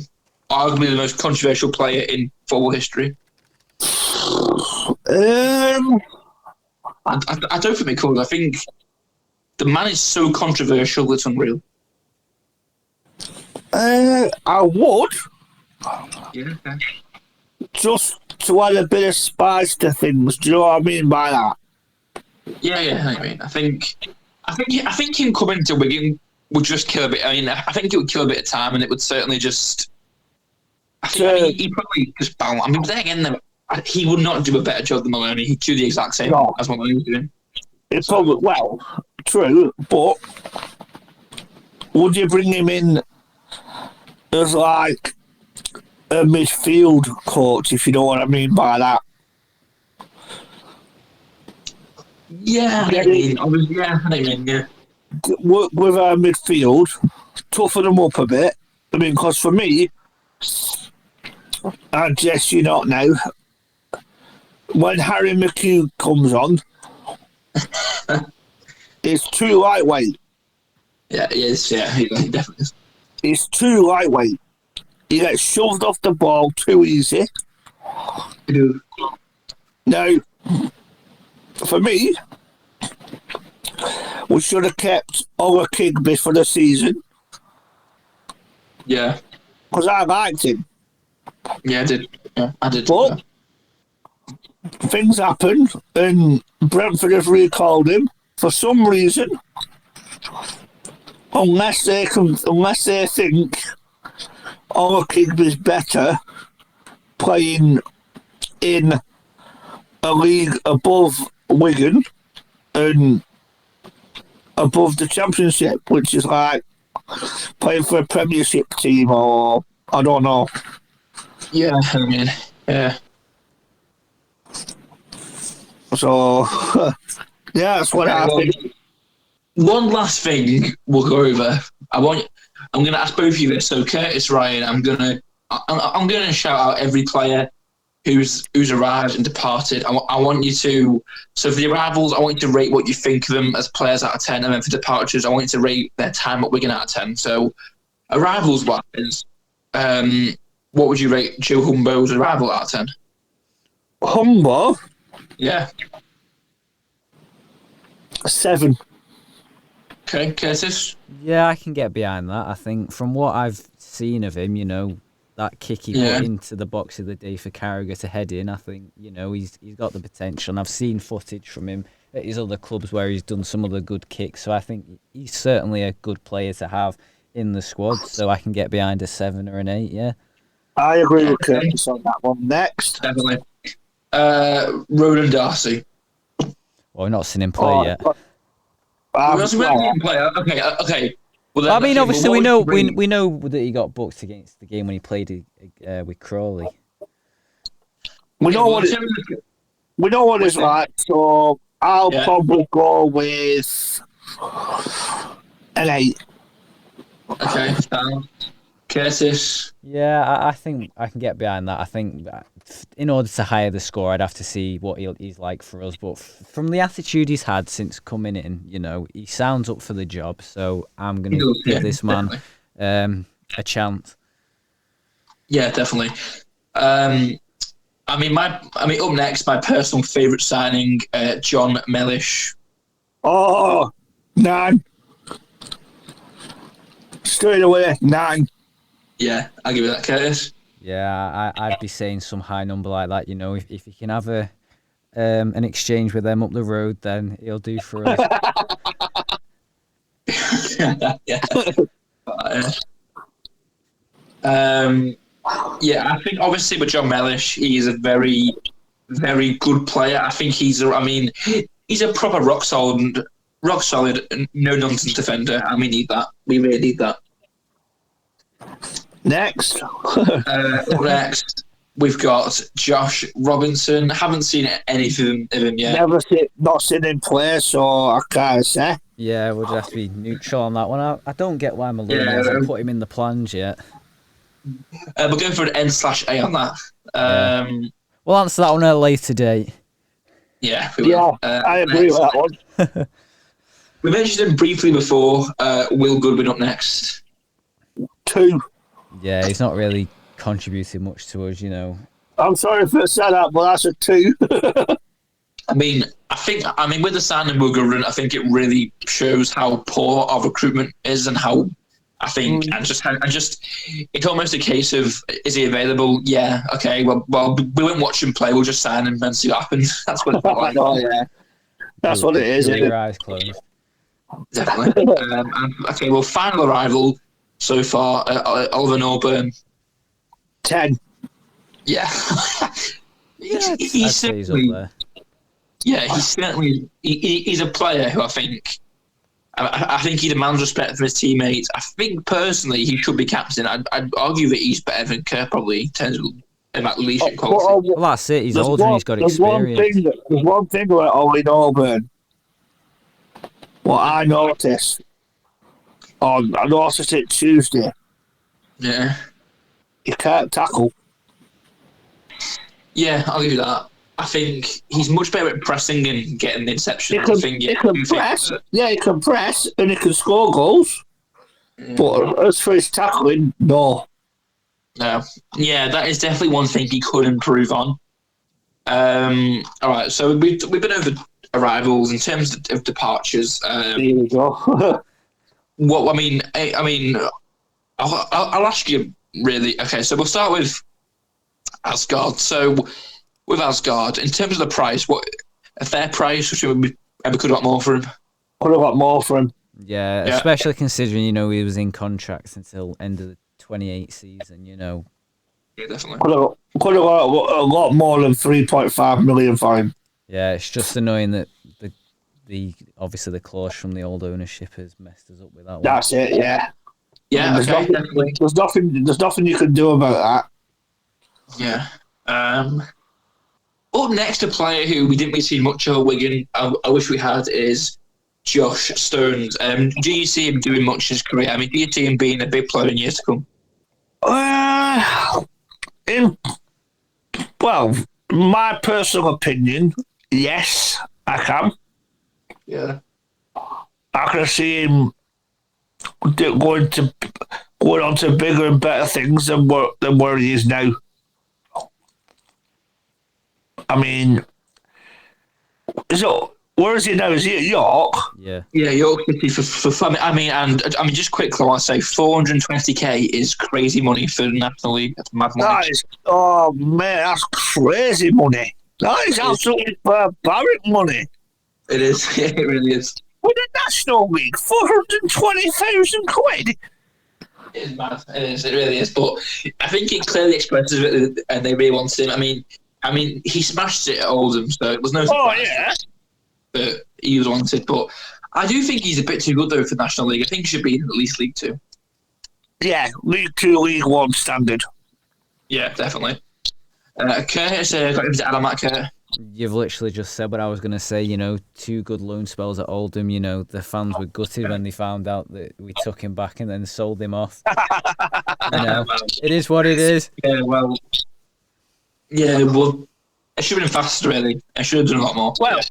Speaker 1: Arguably the most controversial player in football history. I don't think we could. I think the man is so controversial, it's unreal.
Speaker 3: I would.
Speaker 1: Yeah. Okay.
Speaker 3: Just to add a bit of spice to things. Do you know what I mean by that?
Speaker 1: Yeah. I know what you mean. I think him coming to Wigan would just kill a bit. I mean, I think it would kill a bit of time, and it would certainly just. He probably just balance. I mean, but then again, he would not do a better job than Maloney. He'd do the exact same as Maloney was doing.
Speaker 3: It's probably true, but would you bring him in as like a midfield coach, if you know what I mean by that?
Speaker 1: Yeah, I mean.
Speaker 3: Work with our midfield, toughen them up a bit. I mean, because for me, I guess you not now, when Harry McHugh comes on, it's too lightweight.
Speaker 1: Yeah, he is. Yeah, he definitely is.
Speaker 3: It's too lightweight. He gets shoved off the ball too easy. Now, for me, we should have kept Ola Kigby for the season.
Speaker 1: Yeah.
Speaker 3: Because I liked him.
Speaker 1: Yeah, I did. Yeah, I did.
Speaker 3: But things happened, and Brentford have recalled him for some reason. Unless they think Ola Kigby's better playing in a league above Wigan and above the Championship, which is like playing for a Premiership team, or I don't know.
Speaker 1: Yeah, I mean, yeah.
Speaker 3: So, yeah, that's what happened.
Speaker 1: One last thing we'll go over. I'm going to ask both of you this. So, Curtis, Ryan, I'm going to shout out every player who's arrived and departed. I want you to. So, for the arrivals, I want you to rate what you think of them as players out of 10, and then for departures, I want you to rate their time at Wigan out of 10. So, arrivals wise, what would you rate Joe Humbo's arrival out of 10?
Speaker 3: Humbo?
Speaker 1: Yeah.
Speaker 3: 7.
Speaker 1: Okay, Curtis?
Speaker 2: Yeah, I can get behind that. I think from what I've seen of him, that kick he put into the box of the day for Carragher to head in, I think, he's got the potential. And I've seen footage from him at his other clubs where he's done some other good kicks. So I think he's certainly a good player to have in the squad, so I can get behind a 7 or an 8. Yeah,
Speaker 3: I agree with Curtis on that one. Next.
Speaker 1: Definitely. Ronan Darcy.
Speaker 2: well, we've not seen him play yet.
Speaker 1: Okay. Well, then,
Speaker 2: I mean, obviously, we know that he got booked against the game when he played with Crawley.
Speaker 3: We know what it's like, so I'll probably go with an 8.
Speaker 1: Okay, Curtis.
Speaker 2: Yeah, I think I can get behind that. I think that in order to hire the score, I'd have to see what he's like for us. But from the attitude he's had since coming in, he sounds up for the job. So I'm going to give this man a chance.
Speaker 1: Yeah, definitely. Up next, my personal favourite signing, John Mellish.
Speaker 3: Oh, 9. Straight away, 9.
Speaker 1: Yeah, I'll give you that, Curtis.
Speaker 2: Yeah, I'd be saying some high number like that. If he can have an exchange with them up the road, then he'll do for us.
Speaker 1: Yeah. I think obviously with John Mellish, he's a very, very good player. I think he's a proper rock solid, no nonsense defender, and we need that. We really need that.
Speaker 3: Next.
Speaker 1: Next, we've got Josh Robinson. Haven't seen anything of him yet.
Speaker 3: Not seen him play, so I can't say.
Speaker 2: Yeah, we'll just have to be neutral on that one. I don't get why Malone hasn't put him in the plans yet.
Speaker 1: We're going for an N/A on that.
Speaker 2: We'll answer that on a later date.
Speaker 1: Yeah, we will.
Speaker 3: I agree with that one.
Speaker 1: We mentioned him briefly before. Will Goodwin up next.
Speaker 3: 2.
Speaker 2: Yeah, he's not really contributed much to us,
Speaker 3: I'm sorry if I said that, but that's a 2.
Speaker 1: I think with the signing of Will Goodwin, I think it really shows how poor our recruitment is and how I think and just it's almost a case of, is he available? Yeah, okay. Well, we won't watch him play. We'll just sign him and see what happens. That's what it's like.
Speaker 3: Oh yeah, that's what it is.
Speaker 2: With your eyes closed.
Speaker 1: Definitely. Okay. Well, final arrival so far, Oliver Norburn.
Speaker 3: 10.
Speaker 1: Yeah. he's certainly up there. Yeah, he's a player who I think he demands respect from his teammates. I think personally he should be captain. I'd argue that he's better than Kerr probably in terms of leadership quality.
Speaker 2: Well, that's it. He's older and he's got experience.
Speaker 3: There's one thing about Ollie Norburn. What I noticed it Tuesday.
Speaker 1: Yeah.
Speaker 3: He can't tackle.
Speaker 1: Yeah, I'll give you that. I think he's much better at pressing and getting the interception.
Speaker 3: He can press. Yeah, he can press and he can score goals. Yeah. But as for his tackling, no.
Speaker 1: No. Yeah, that is definitely one thing he could improve on. All right, so we've been over arrivals in terms of departures.
Speaker 3: Here we go.
Speaker 1: I'll ask you really. Okay, so we'll start with Aasgaard. So with Aasgaard, in terms of the price, what a fair price? We could have got more for him.
Speaker 3: Could have got more for him.
Speaker 2: Yeah, especially considering he was in contracts until end of the 28 season.
Speaker 1: Yeah, definitely.
Speaker 3: Could have got a lot more than 3.5 million for him.
Speaker 2: Yeah, it's just annoying that obviously the clause from the old ownership has messed us up with that one.
Speaker 3: That's it. Yeah.
Speaker 1: Yeah.
Speaker 3: There's nothing you can do about
Speaker 1: that. Yeah. Up next, a player who we didn't really see much of at Wigan, I wish we had, is Josh Stones. Do you see him doing much in his career? Do you see him being a big player in years to come?
Speaker 3: Well, my personal opinion, yes, I can.
Speaker 1: Yeah.
Speaker 3: I can see him going on to bigger and better things than where he is now. Where is he now? Is he at York?
Speaker 2: Yeah.
Speaker 1: Yeah, York City for fun. Just quickly, I want to say 420k is crazy money for the National League. That's mad money.
Speaker 3: Oh man, that's crazy money. That is absolutely barbaric money.
Speaker 1: It is. Yeah, it really is.
Speaker 3: With the National League, 420,000 quid.
Speaker 1: It is mad. It is. It really is. But I think it clearly expresses it, and they really wanted him. I mean, he smashed it at Oldham, so it was no surprise that he was wanted. But I do think he's a bit too good though for the National League. I think he should be in at least League Two.
Speaker 3: Yeah, League 2, League 1 standard.
Speaker 1: Yeah, definitely. Curtis, got him to add on that, Kurt.
Speaker 2: You've literally just said what I was going to say. 2 good loan spells at Oldham. The fans were gutted when they found out that we took him back and then sold him off. It is what it is.
Speaker 1: Yeah, well, it should have been faster, really. I should have done a lot more.
Speaker 3: Well,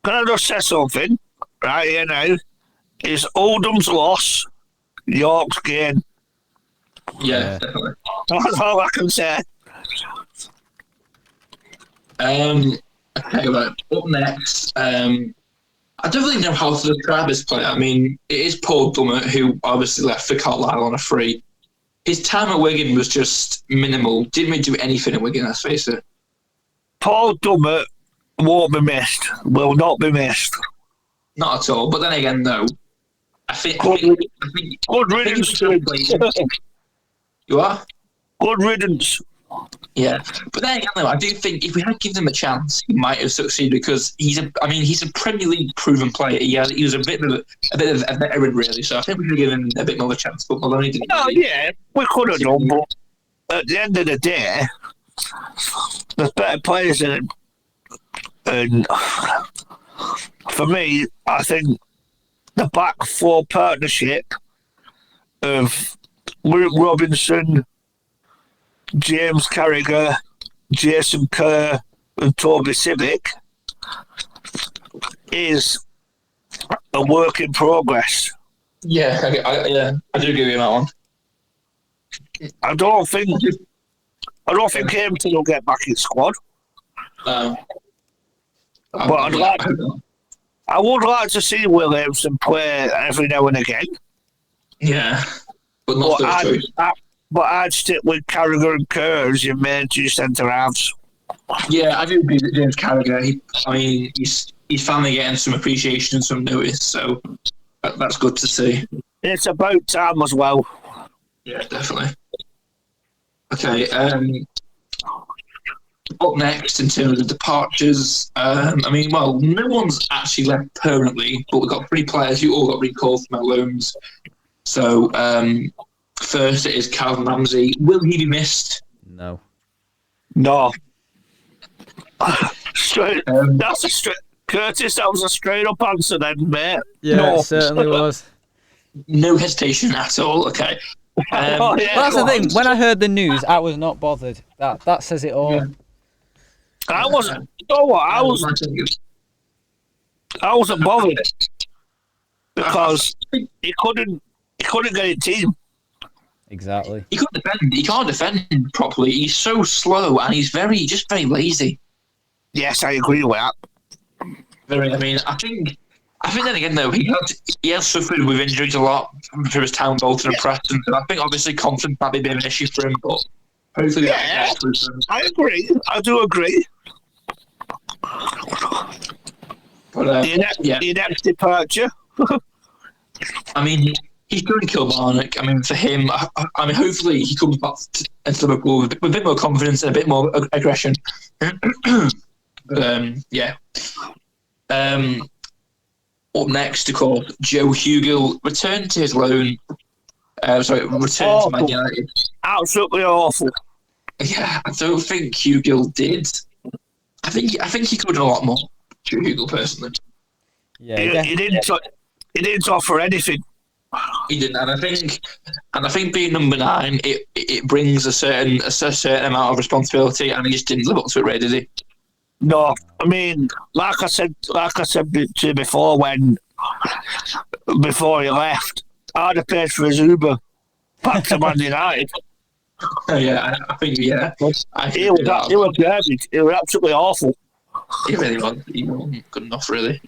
Speaker 3: can I just say something right here now? Is Oldham's loss York's gain?
Speaker 1: Yeah, definitely.
Speaker 3: That's all I can say.
Speaker 1: Okay, right. Up next, I don't really know how to describe this player. I mean, it is Paul Dummett, who obviously left for Carlisle on a free. His time at Wigan was just minimal. Didn't really do anything at Wigan, let's face it.
Speaker 3: Paul Dummett won't be missed. Will not be missed.
Speaker 1: Not at all. But then again, no. I think
Speaker 3: Good riddance to him.
Speaker 1: You are?
Speaker 3: Good riddance.
Speaker 1: Yeah, but then again, though, I do think if we had given him a chance, he might have succeeded because he's a Premier League proven player. He was a bit of a veteran, really. So I think we could have given him a bit more of a chance. But Maloney didn't.
Speaker 3: Oh yeah, we could have done. But at the end of the day, there's better players than him. And for me, I think the back four partnership of Luke Robinson, James Carragher, Jason Kerr, and Toby Civic is a work in progress.
Speaker 1: Yeah, I do agree with that one.
Speaker 3: I don't think Hampton will get back in squad.
Speaker 1: No.
Speaker 3: But I would like to see Williamson play every now and again.
Speaker 1: Yeah, but not first choice.
Speaker 3: But I'd stick with Carragher and Kerr as your main 2 centre halves.
Speaker 1: Yeah, I do agree that James Carragher. He's finally getting some appreciation and some notice, so that's good to see.
Speaker 3: It's about time as well.
Speaker 1: Yeah, definitely. Okay, up next in terms of departures, no one's actually left permanently, but we've got 3 players who all got recalled from our loans. So, first it is Calvin Ramsey. Will he be missed?
Speaker 2: No.
Speaker 3: Straight. That's a straight. Curtis, that was a straight up answer then, mate.
Speaker 2: Yeah,
Speaker 3: no.
Speaker 2: It certainly was.
Speaker 1: No hesitation at all. Okay.
Speaker 2: That's the thing. When I heard the news, I was not bothered. That says it all.
Speaker 1: Yeah.
Speaker 3: I wasn't. You know what? I wasn't bothered because he couldn't get a team.
Speaker 2: Exactly.
Speaker 1: He couldn't defend. He can't defend properly. He's so slow and he's very lazy.
Speaker 3: Yes, I agree with that.
Speaker 1: I think then again though he has suffered with injuries a lot for his time Bolton and Preston. So I think obviously confidence might be a bit of an issue for him, but hopefully
Speaker 3: I agree. I do agree.
Speaker 1: But
Speaker 3: your next departure.
Speaker 1: He's doing Kilmarnock. For him, hopefully he comes back into Liverpool with a bit more confidence and a bit more aggression. But up next, of course, Joe Hugill returned to his loan. Returned to Man United.
Speaker 3: Absolutely awful.
Speaker 1: Yeah, I don't think Hugill did. I think he could have done a lot more. Joe Hugill, personally.
Speaker 2: Yeah,
Speaker 3: he didn't offer anything.
Speaker 1: He didn't, and I think being number 9, it brings a certain amount of responsibility, and he just didn't live up to it, really, did he?
Speaker 3: No, like I said to you before, before he left, I'd have paid for his Uber back to Man United.
Speaker 1: Yeah, I think
Speaker 3: he was garbage. He was absolutely awful.
Speaker 1: He really was. He wasn't good enough, really.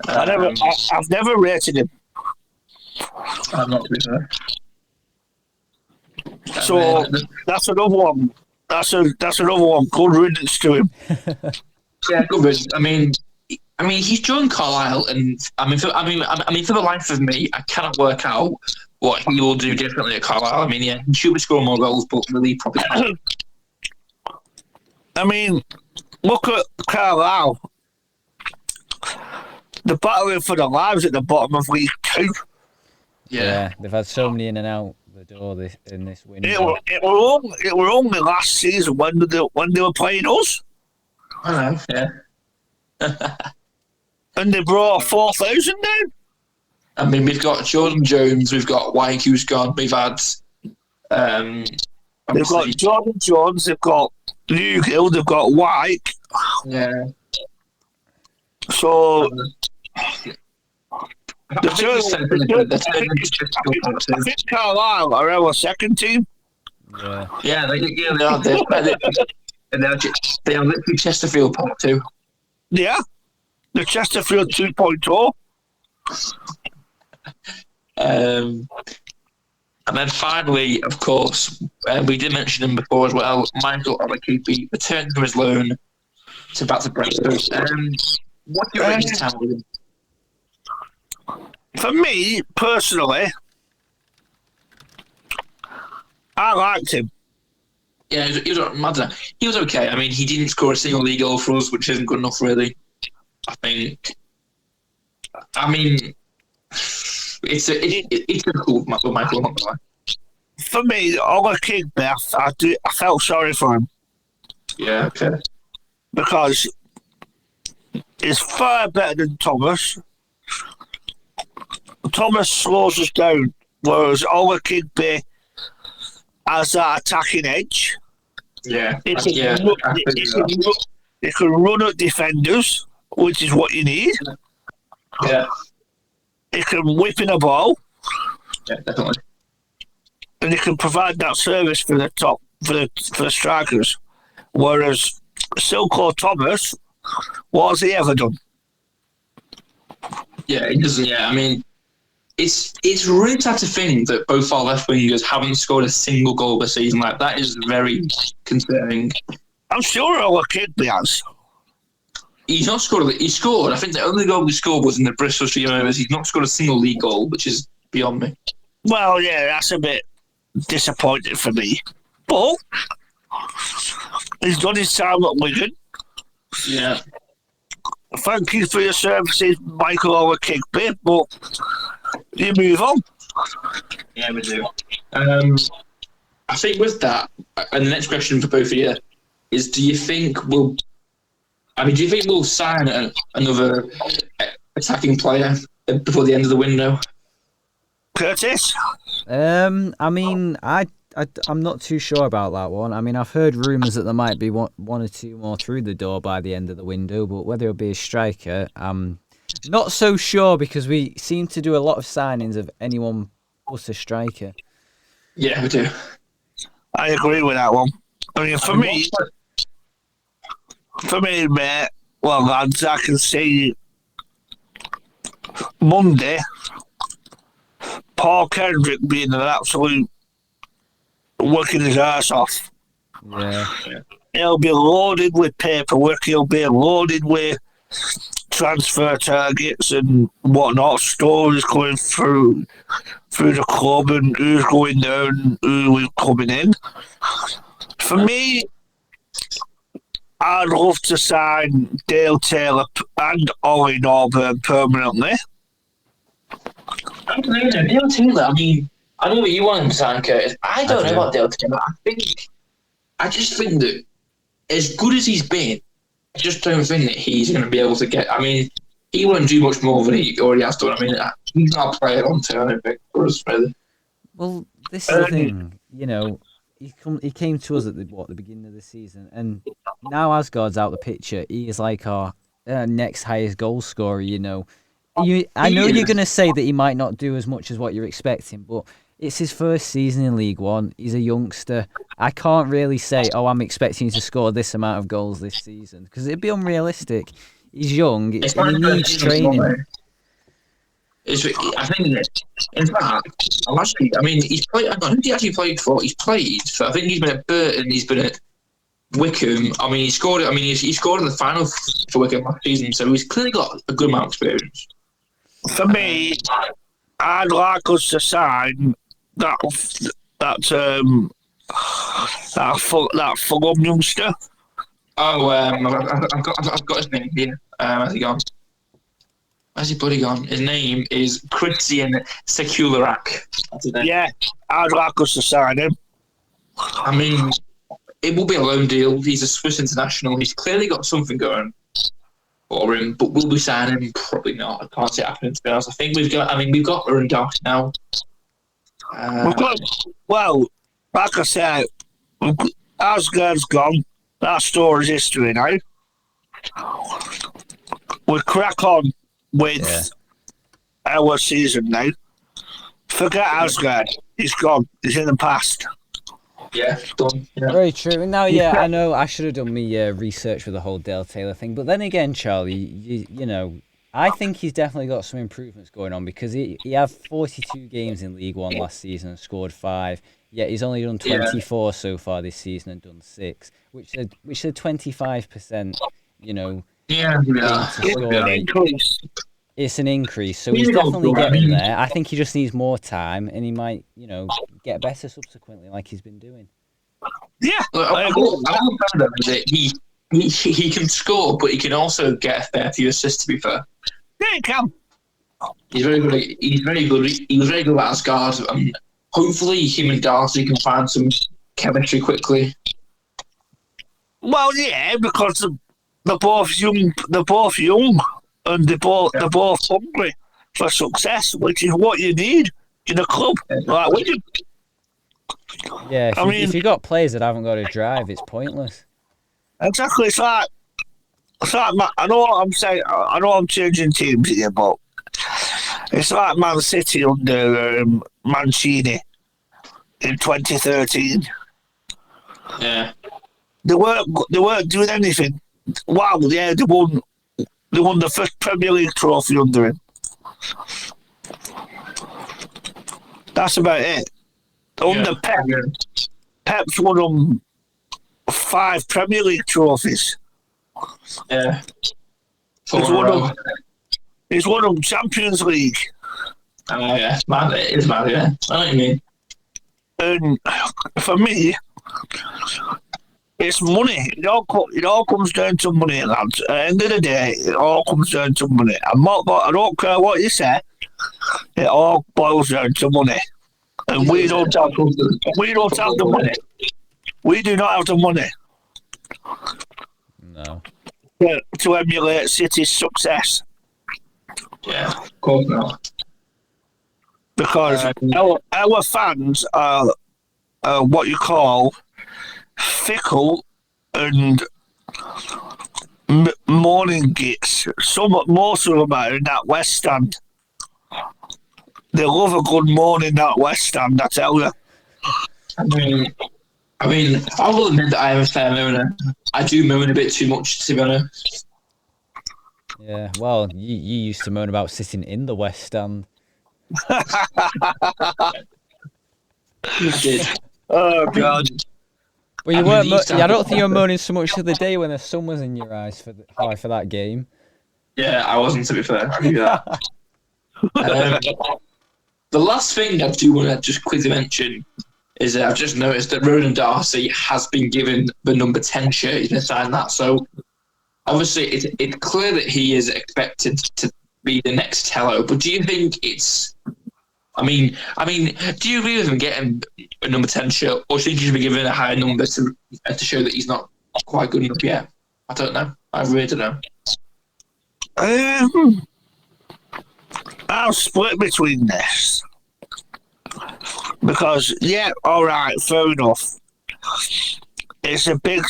Speaker 3: I've never rated him.
Speaker 1: I'm not too sure.
Speaker 3: So that's another one. That's another one. Good riddance to him.
Speaker 1: Yeah, good riddance. He's joined Carlisle, and for the life of me, I cannot work out what he will do differently at Carlisle. I mean, yeah, he should be scoring more goals, but really probably can't.
Speaker 3: I mean, look at Carlisle. They're battling for their lives at the bottom of League 2.
Speaker 2: Yeah, they've had so many in and out the door in this window.
Speaker 3: It were only last season when they were playing us.
Speaker 1: I know, yeah.
Speaker 3: And they brought 4,000 down.
Speaker 1: I mean, we've got Jordan Jones, we've got Wyke who's gone, we've had...
Speaker 3: They've got Jordan Jones, they've got Newgill, they've got Wyke.
Speaker 1: Yeah.
Speaker 3: So...
Speaker 1: I
Speaker 3: think Carlisle are our second team.
Speaker 1: Yeah, they are. They are literally Chesterfield Part 2.
Speaker 3: Yeah, the Chesterfield 2.0.
Speaker 1: And then finally, of course, we did mention him before as well. Michael Olakipi returned from his loan back to Brentford. What do you rate his time with him?
Speaker 3: For me, personally, I liked him.
Speaker 1: Yeah, he was okay. I mean, he didn't score a single league goal for us, which isn't good enough, really. I think. I mean, it's a cool Michael. I'm not gonna lie.
Speaker 3: For me, Ola Kigbe, I felt sorry for him.
Speaker 1: Yeah, okay.
Speaker 3: Because he's far better than Thomas. Thomas slows us down, whereas Ola Kigbe has that attacking edge.
Speaker 1: Yeah.
Speaker 3: He can run at defenders, which is what you need.
Speaker 1: Yeah.
Speaker 3: He can whip in a ball.
Speaker 1: Yeah, definitely.
Speaker 3: And he can provide that service for the for the strikers. Whereas Silko Thomas, what has he ever done?
Speaker 1: Yeah, he doesn't. Yeah, I mean, it's really sad to think that both our left wingers haven't scored a single goal this season. Like, that is very concerning.
Speaker 3: I'm sure Ola Kigbe has.
Speaker 1: He's not scored. He scored. I think the only goal he scored was in the Bristol Street Rovers. He's not scored a single league goal, which is beyond me.
Speaker 3: Well, yeah, that's a bit disappointing for me. But he's done his time at Wigan.
Speaker 1: Yeah.
Speaker 3: Thank you for your services, Michael Ola Kigbe, but you move on.
Speaker 1: Yeah, we do. I think with that, and the next question for both of you is: do you think we'll sign another attacking player before the end of the window?
Speaker 3: Curtis?
Speaker 2: I mean, I'm not too sure about that one. I mean, I've heard rumours that there might be one or two more through the door by the end of the window, but whether it'll be a striker, I'm not so sure, because we seem to do a lot of signings of anyone plus a striker.
Speaker 1: Yeah, we do.
Speaker 3: I agree with that one. I mean, for me, mate, well, lads, I can see Monday Paul Kendrick being an absolute working his ass off.
Speaker 2: Yeah.
Speaker 3: He'll be loaded with paperwork. He'll be loaded with transfer targets and whatnot. Stories going through the club and who's going down, who is coming in. For me, I'd love to sign Dale Taylor and Ollie Norburn permanently.
Speaker 1: I don't know, Dale Taylor. I mean, I know what you want to sign, Curtis. I don't know about Dale Taylor. I just think that as good as he's been, I just don't think that he's going to be able to get. I mean, he won't do much more than he already has done. I mean, he's not a player on term, I don't think, for us, really.
Speaker 2: Well, this is the thing, you know. He came to us at the beginning of the season, and now Aasgaard's out the picture. He is like our next highest goal scorer. You know, I know you're going to say that he might not do as much as what you're expecting, but it's his first season in League One. He's a youngster. I can't really say, I'm expecting you to score this amount of goals this season, because it'd be unrealistic. He's young. He needs training.
Speaker 1: I think, in fact, he's played. I don't know who he actually played for. He's played. So I think he's been at Burton. He's been at Wickham. I mean, he scored. He scored in the final for Wickham last season. So he's clearly got a good amount of experience.
Speaker 3: For me, I'd like us to sign that Fulham youngster.
Speaker 1: Oh, I've got his name here. Where's he gone? Where's he bloody gone? His name is Christian Sekularak.
Speaker 3: Yeah, I'd like us to sign him.
Speaker 1: I mean, it will be a loan deal. He's a Swiss international. He's clearly got something going for him, but will we sign him? Probably not. I can't see it happening, to be honest. I think we've got Ronan Darcy now.
Speaker 3: Well, like I said, Aasgaard's gone. That story's history now. We crack on with our season now. Forget Aasgaard. He's gone. He's in the past.
Speaker 1: Yeah, done. Yeah.
Speaker 2: Very true. Now, I know I should have done my research with the whole Dale Taylor thing, but then again, Charlie, you know, I think he's definitely got some improvements going on because he had 42 games in League One last season and scored 5. Yet he's only done 24 so far this season and done 6, which is a 25%, you know,
Speaker 3: increase.
Speaker 2: It's an increase, so he's definitely getting there. I think he just needs more time, and he might, you know, get better subsequently, like he's been doing.
Speaker 3: Yeah,
Speaker 1: I he can score, but he can also get a fair few assists. To be fair,
Speaker 3: yeah, he can.
Speaker 1: He's very good. He was very good at Aasgaard, and hopefully, him and Darcy can find some chemistry quickly.
Speaker 3: Well, yeah, because they're both young. They're both young. And they're both hungry for success, which is what you need in a club like Wigan.
Speaker 2: Yeah, if you've got players that haven't got a drive, it's pointless.
Speaker 3: Exactly. It's like I know what I'm saying. I know I'm changing teams here, but it's like Man City under Mancini in 2013.
Speaker 1: Yeah,
Speaker 3: they weren't doing anything. Wow, yeah, they won. They won the first Premier League trophy under him. That's about it. Under Pep's won them 5 Premier League trophies.
Speaker 1: Yeah.
Speaker 3: He's won them Champions League.
Speaker 1: Oh, yeah. It's mad. It is mad, yeah. I know what you mean.
Speaker 3: And for me, it's money. It all comes down to money, lads. At the end of the day, it all comes down to money. I don't care what you say. It all boils down to money, and we don't have the money. We do not have the money.
Speaker 2: No.
Speaker 3: To emulate City's success.
Speaker 1: Yeah, of course not.
Speaker 3: Because our fans are what you call fickle and morning gits. Most of them are in that West Stand. They love a good morning that West Stand, I tell you.
Speaker 1: I mean, I will admit that I am a fair moaner. I do moan a bit too much, to be honest.
Speaker 2: Yeah, well, you used to moan about sitting in the West Stand.
Speaker 1: I did.
Speaker 3: Oh, God.
Speaker 2: Well, you weren't. I don't think you were moaning so much the other day when the sun was in your eyes for that game.
Speaker 1: Yeah, I wasn't, to be fair. I knew that. The last thing I do want to just quickly mention is that I've just noticed that Ronan Darcy has been given the number 10 shirt. He's been signed that. So, obviously, it's clear that he is expected to be the next Thelo. But do you think it's... I mean, do you agree with him getting a number 10 shirt, or do you think he should be given a higher number to show that he's not quite good enough yet? I don't know. I really don't know.
Speaker 3: I'll split between this. Because, yeah, all right, fair enough. It's a big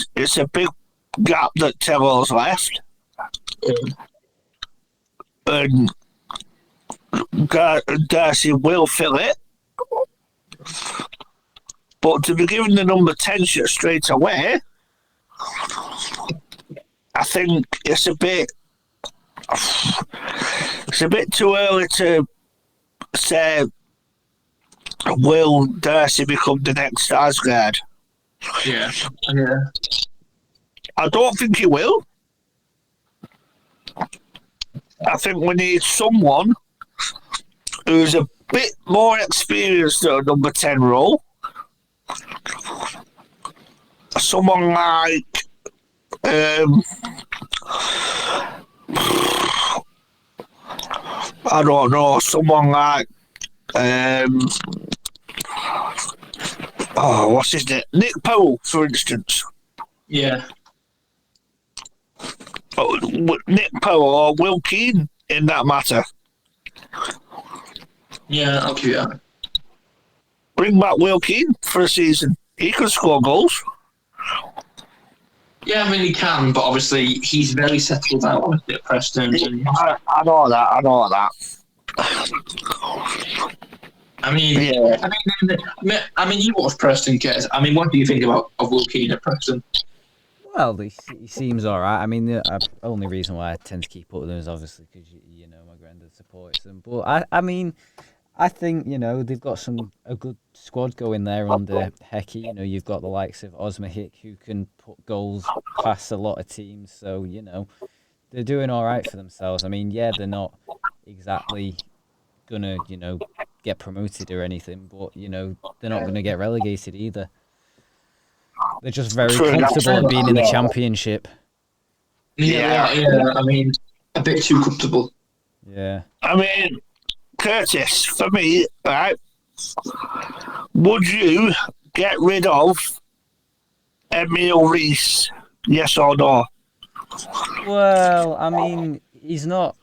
Speaker 3: gap that Thelo's left. And Darcy will fill it. But to be given the number 10 shirt straight away, I think it's a bit too early to say, will Darcy become the next Aasgaard?
Speaker 1: Yeah.
Speaker 3: I don't think he will. I think we need someone who's a bit more experienced at a number 10 role. Someone like I don't know, someone like what's his name? Nick Powell, for instance.
Speaker 1: Yeah.
Speaker 3: Nick Powell or Will Keane in that matter.
Speaker 1: Yeah, I'll give you that.
Speaker 3: Bring back Will Keane for a season. He can score goals.
Speaker 1: Yeah, I mean, he can, but obviously he's very settled out obviously at Preston. And,
Speaker 3: I know that.
Speaker 1: I mean,
Speaker 3: Yeah.
Speaker 1: I mean, you watch Preston, Kez. I mean, what do you think of Will Keane at Preston?
Speaker 2: Well, he seems all right. I mean, the only reason why I tend to keep up with them is obviously because you know my granddad supports them. But I mean, I think they've got a good squad going there under Hecky. You've got the likes of Osmahick who can put goals past a lot of teams. So they're doing all right for themselves. I mean, yeah, they're not exactly gonna get promoted or anything, but they're not gonna get relegated either. They're just very comfortable at being in the Championship.
Speaker 1: Yeah. I mean, a bit too comfortable.
Speaker 2: Yeah.
Speaker 3: I mean, Curtis, for me, right? Would you get rid of Emile Reese? Yes or no?
Speaker 2: Well, I mean, he's not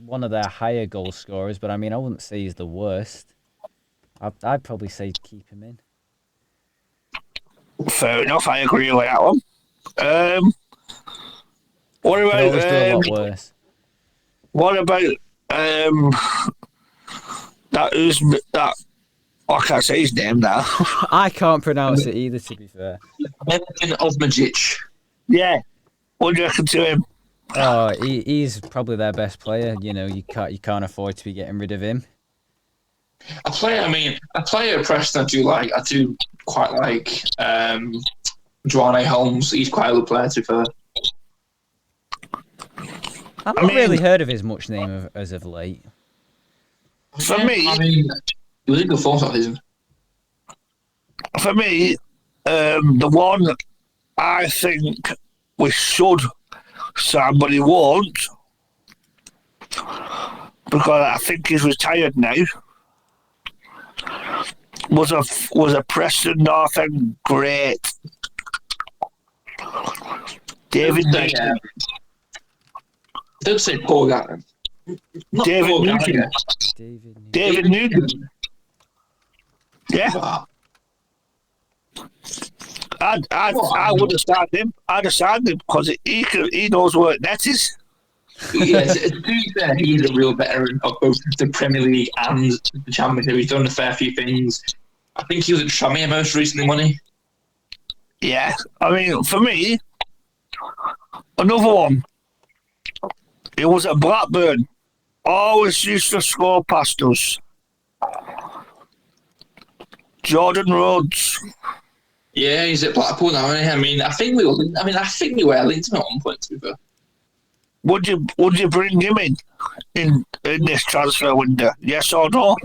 Speaker 2: one of their higher goal scorers, but I mean, I wouldn't say he's the worst. I'd probably say keep him in.
Speaker 3: Fair enough, I agree with that one. What about
Speaker 2: always do a lot worse.
Speaker 3: What about that? I can't say his name now.
Speaker 2: I can't pronounce it either, to be fair.
Speaker 1: Metin Osmajic.
Speaker 3: Yeah, what do you reckon to him?
Speaker 2: Oh, he's probably their best player. You can't afford to be getting rid of him.
Speaker 1: A player at Preston I do quite like Joanne Holmes. He's quite a good player, to be fair.
Speaker 2: I've not really heard of his much name as of late.
Speaker 3: For me,
Speaker 1: I mean, he was a good force that season.
Speaker 3: For me, the one I think we should sign, but he won't, because I think he's retired now, was a Preston North End great. David Newton.
Speaker 1: Don't say Paul Gatton.
Speaker 3: David Newton. David Newton. Yeah. I would have signed him. I'd have signed him because he knows where net is.
Speaker 1: Yes, to be fair, he's a real veteran of both the Premier League and the Championship. He's done a fair few things. I think he was at Tranmere most recently, wasn't he?
Speaker 3: Yeah. I mean, for me, another one. It was at Blackburn. Always used to score past us. Jordan Rhodes.
Speaker 1: Yeah, he's at Blackpool now. I mean, I think we were linked to him at one point, to be fair.
Speaker 3: Would you bring him in this transfer window? Yes or no?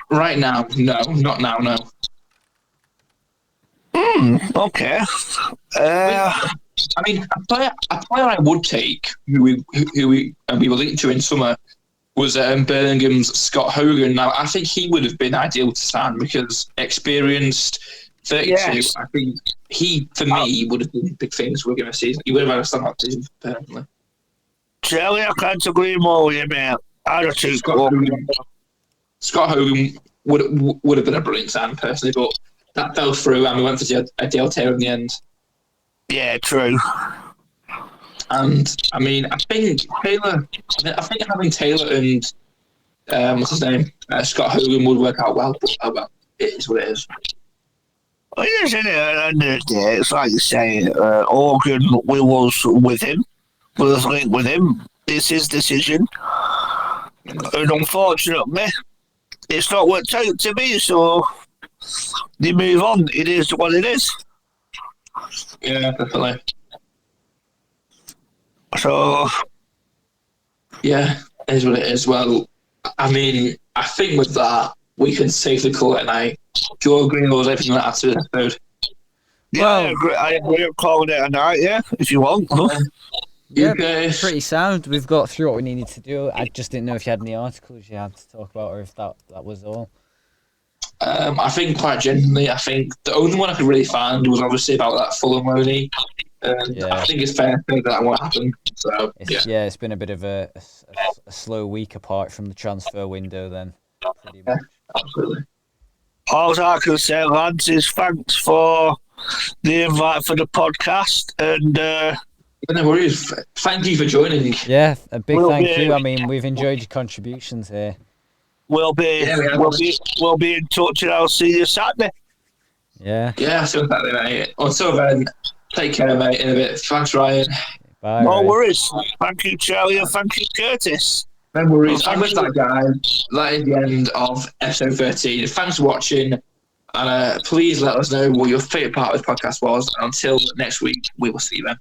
Speaker 1: Right now, no, not now, no.
Speaker 3: Okay.
Speaker 1: I mean, a player I would take, who we were linked to in summer, was Birmingham's Scott Hogan. Now, I think he would have been ideal to sign because experienced, 32. Yes. I think he, for me, would have been big things for Wigan this season. He would have had a stand-up season, personally.
Speaker 3: Charlie, I can't agree more with you, mate. I'd have chosen
Speaker 1: Scott Hogan would have been a brilliant sign, personally, but that fell through and we went for a deal tear in the end.
Speaker 3: Yeah, true.
Speaker 1: And I mean, I think having Taylor and what's his name, Scott Hogan would work out well. But oh well, it is what it is.
Speaker 3: Well, yes, at the end of the day, it's like you say, Hogan, we was with him, was linked with him. It's his decision, and unfortunately, it's not worked out to me. So they move on. It is what it is.
Speaker 1: Yeah, definitely.
Speaker 3: So,
Speaker 1: yeah, it is what it is. Well, I mean, I think with that, we can safely call it a night. Do you agree with everything that after this episode?
Speaker 3: Yeah,
Speaker 2: Well-
Speaker 3: I agree with calling it a night, yeah, if you want.
Speaker 2: Yeah,
Speaker 1: guys?
Speaker 2: pretty sound. We've got through what we needed to do. I just didn't know if you had any articles you had to talk about, or if that was all.
Speaker 1: I think quite genuinely, I think the only one I could really find was obviously about that Fulham loanee.
Speaker 2: Yeah.
Speaker 1: I think it's fair to say that won't happen. So
Speaker 2: It's been a bit of a slow week apart from the transfer window then. Pretty much.
Speaker 1: absolutely.
Speaker 3: All I can say, lads, is thanks for the invite for the podcast, and
Speaker 1: No worries. Thank you for joining.
Speaker 2: Yeah, a big
Speaker 3: We'll
Speaker 2: thank
Speaker 3: be-
Speaker 2: you. I mean, we've enjoyed your contributions here.
Speaker 3: we'll be in touch, and I'll see you Saturday.
Speaker 2: Yeah.
Speaker 1: Yeah, see you on Saturday, mate. Until then, take care, mate, in a bit. Thanks, Ryan.
Speaker 2: Bye.
Speaker 3: No
Speaker 2: Ray.
Speaker 3: worries. Thank you, Charlie, and thank you, Curtis.
Speaker 1: No worries.
Speaker 3: Well,
Speaker 1: I'm with
Speaker 3: thank
Speaker 1: that guy. That is the end of episode 13. Thanks for watching. And please let us know what your favourite part of this podcast was. Until next week, we will see you then.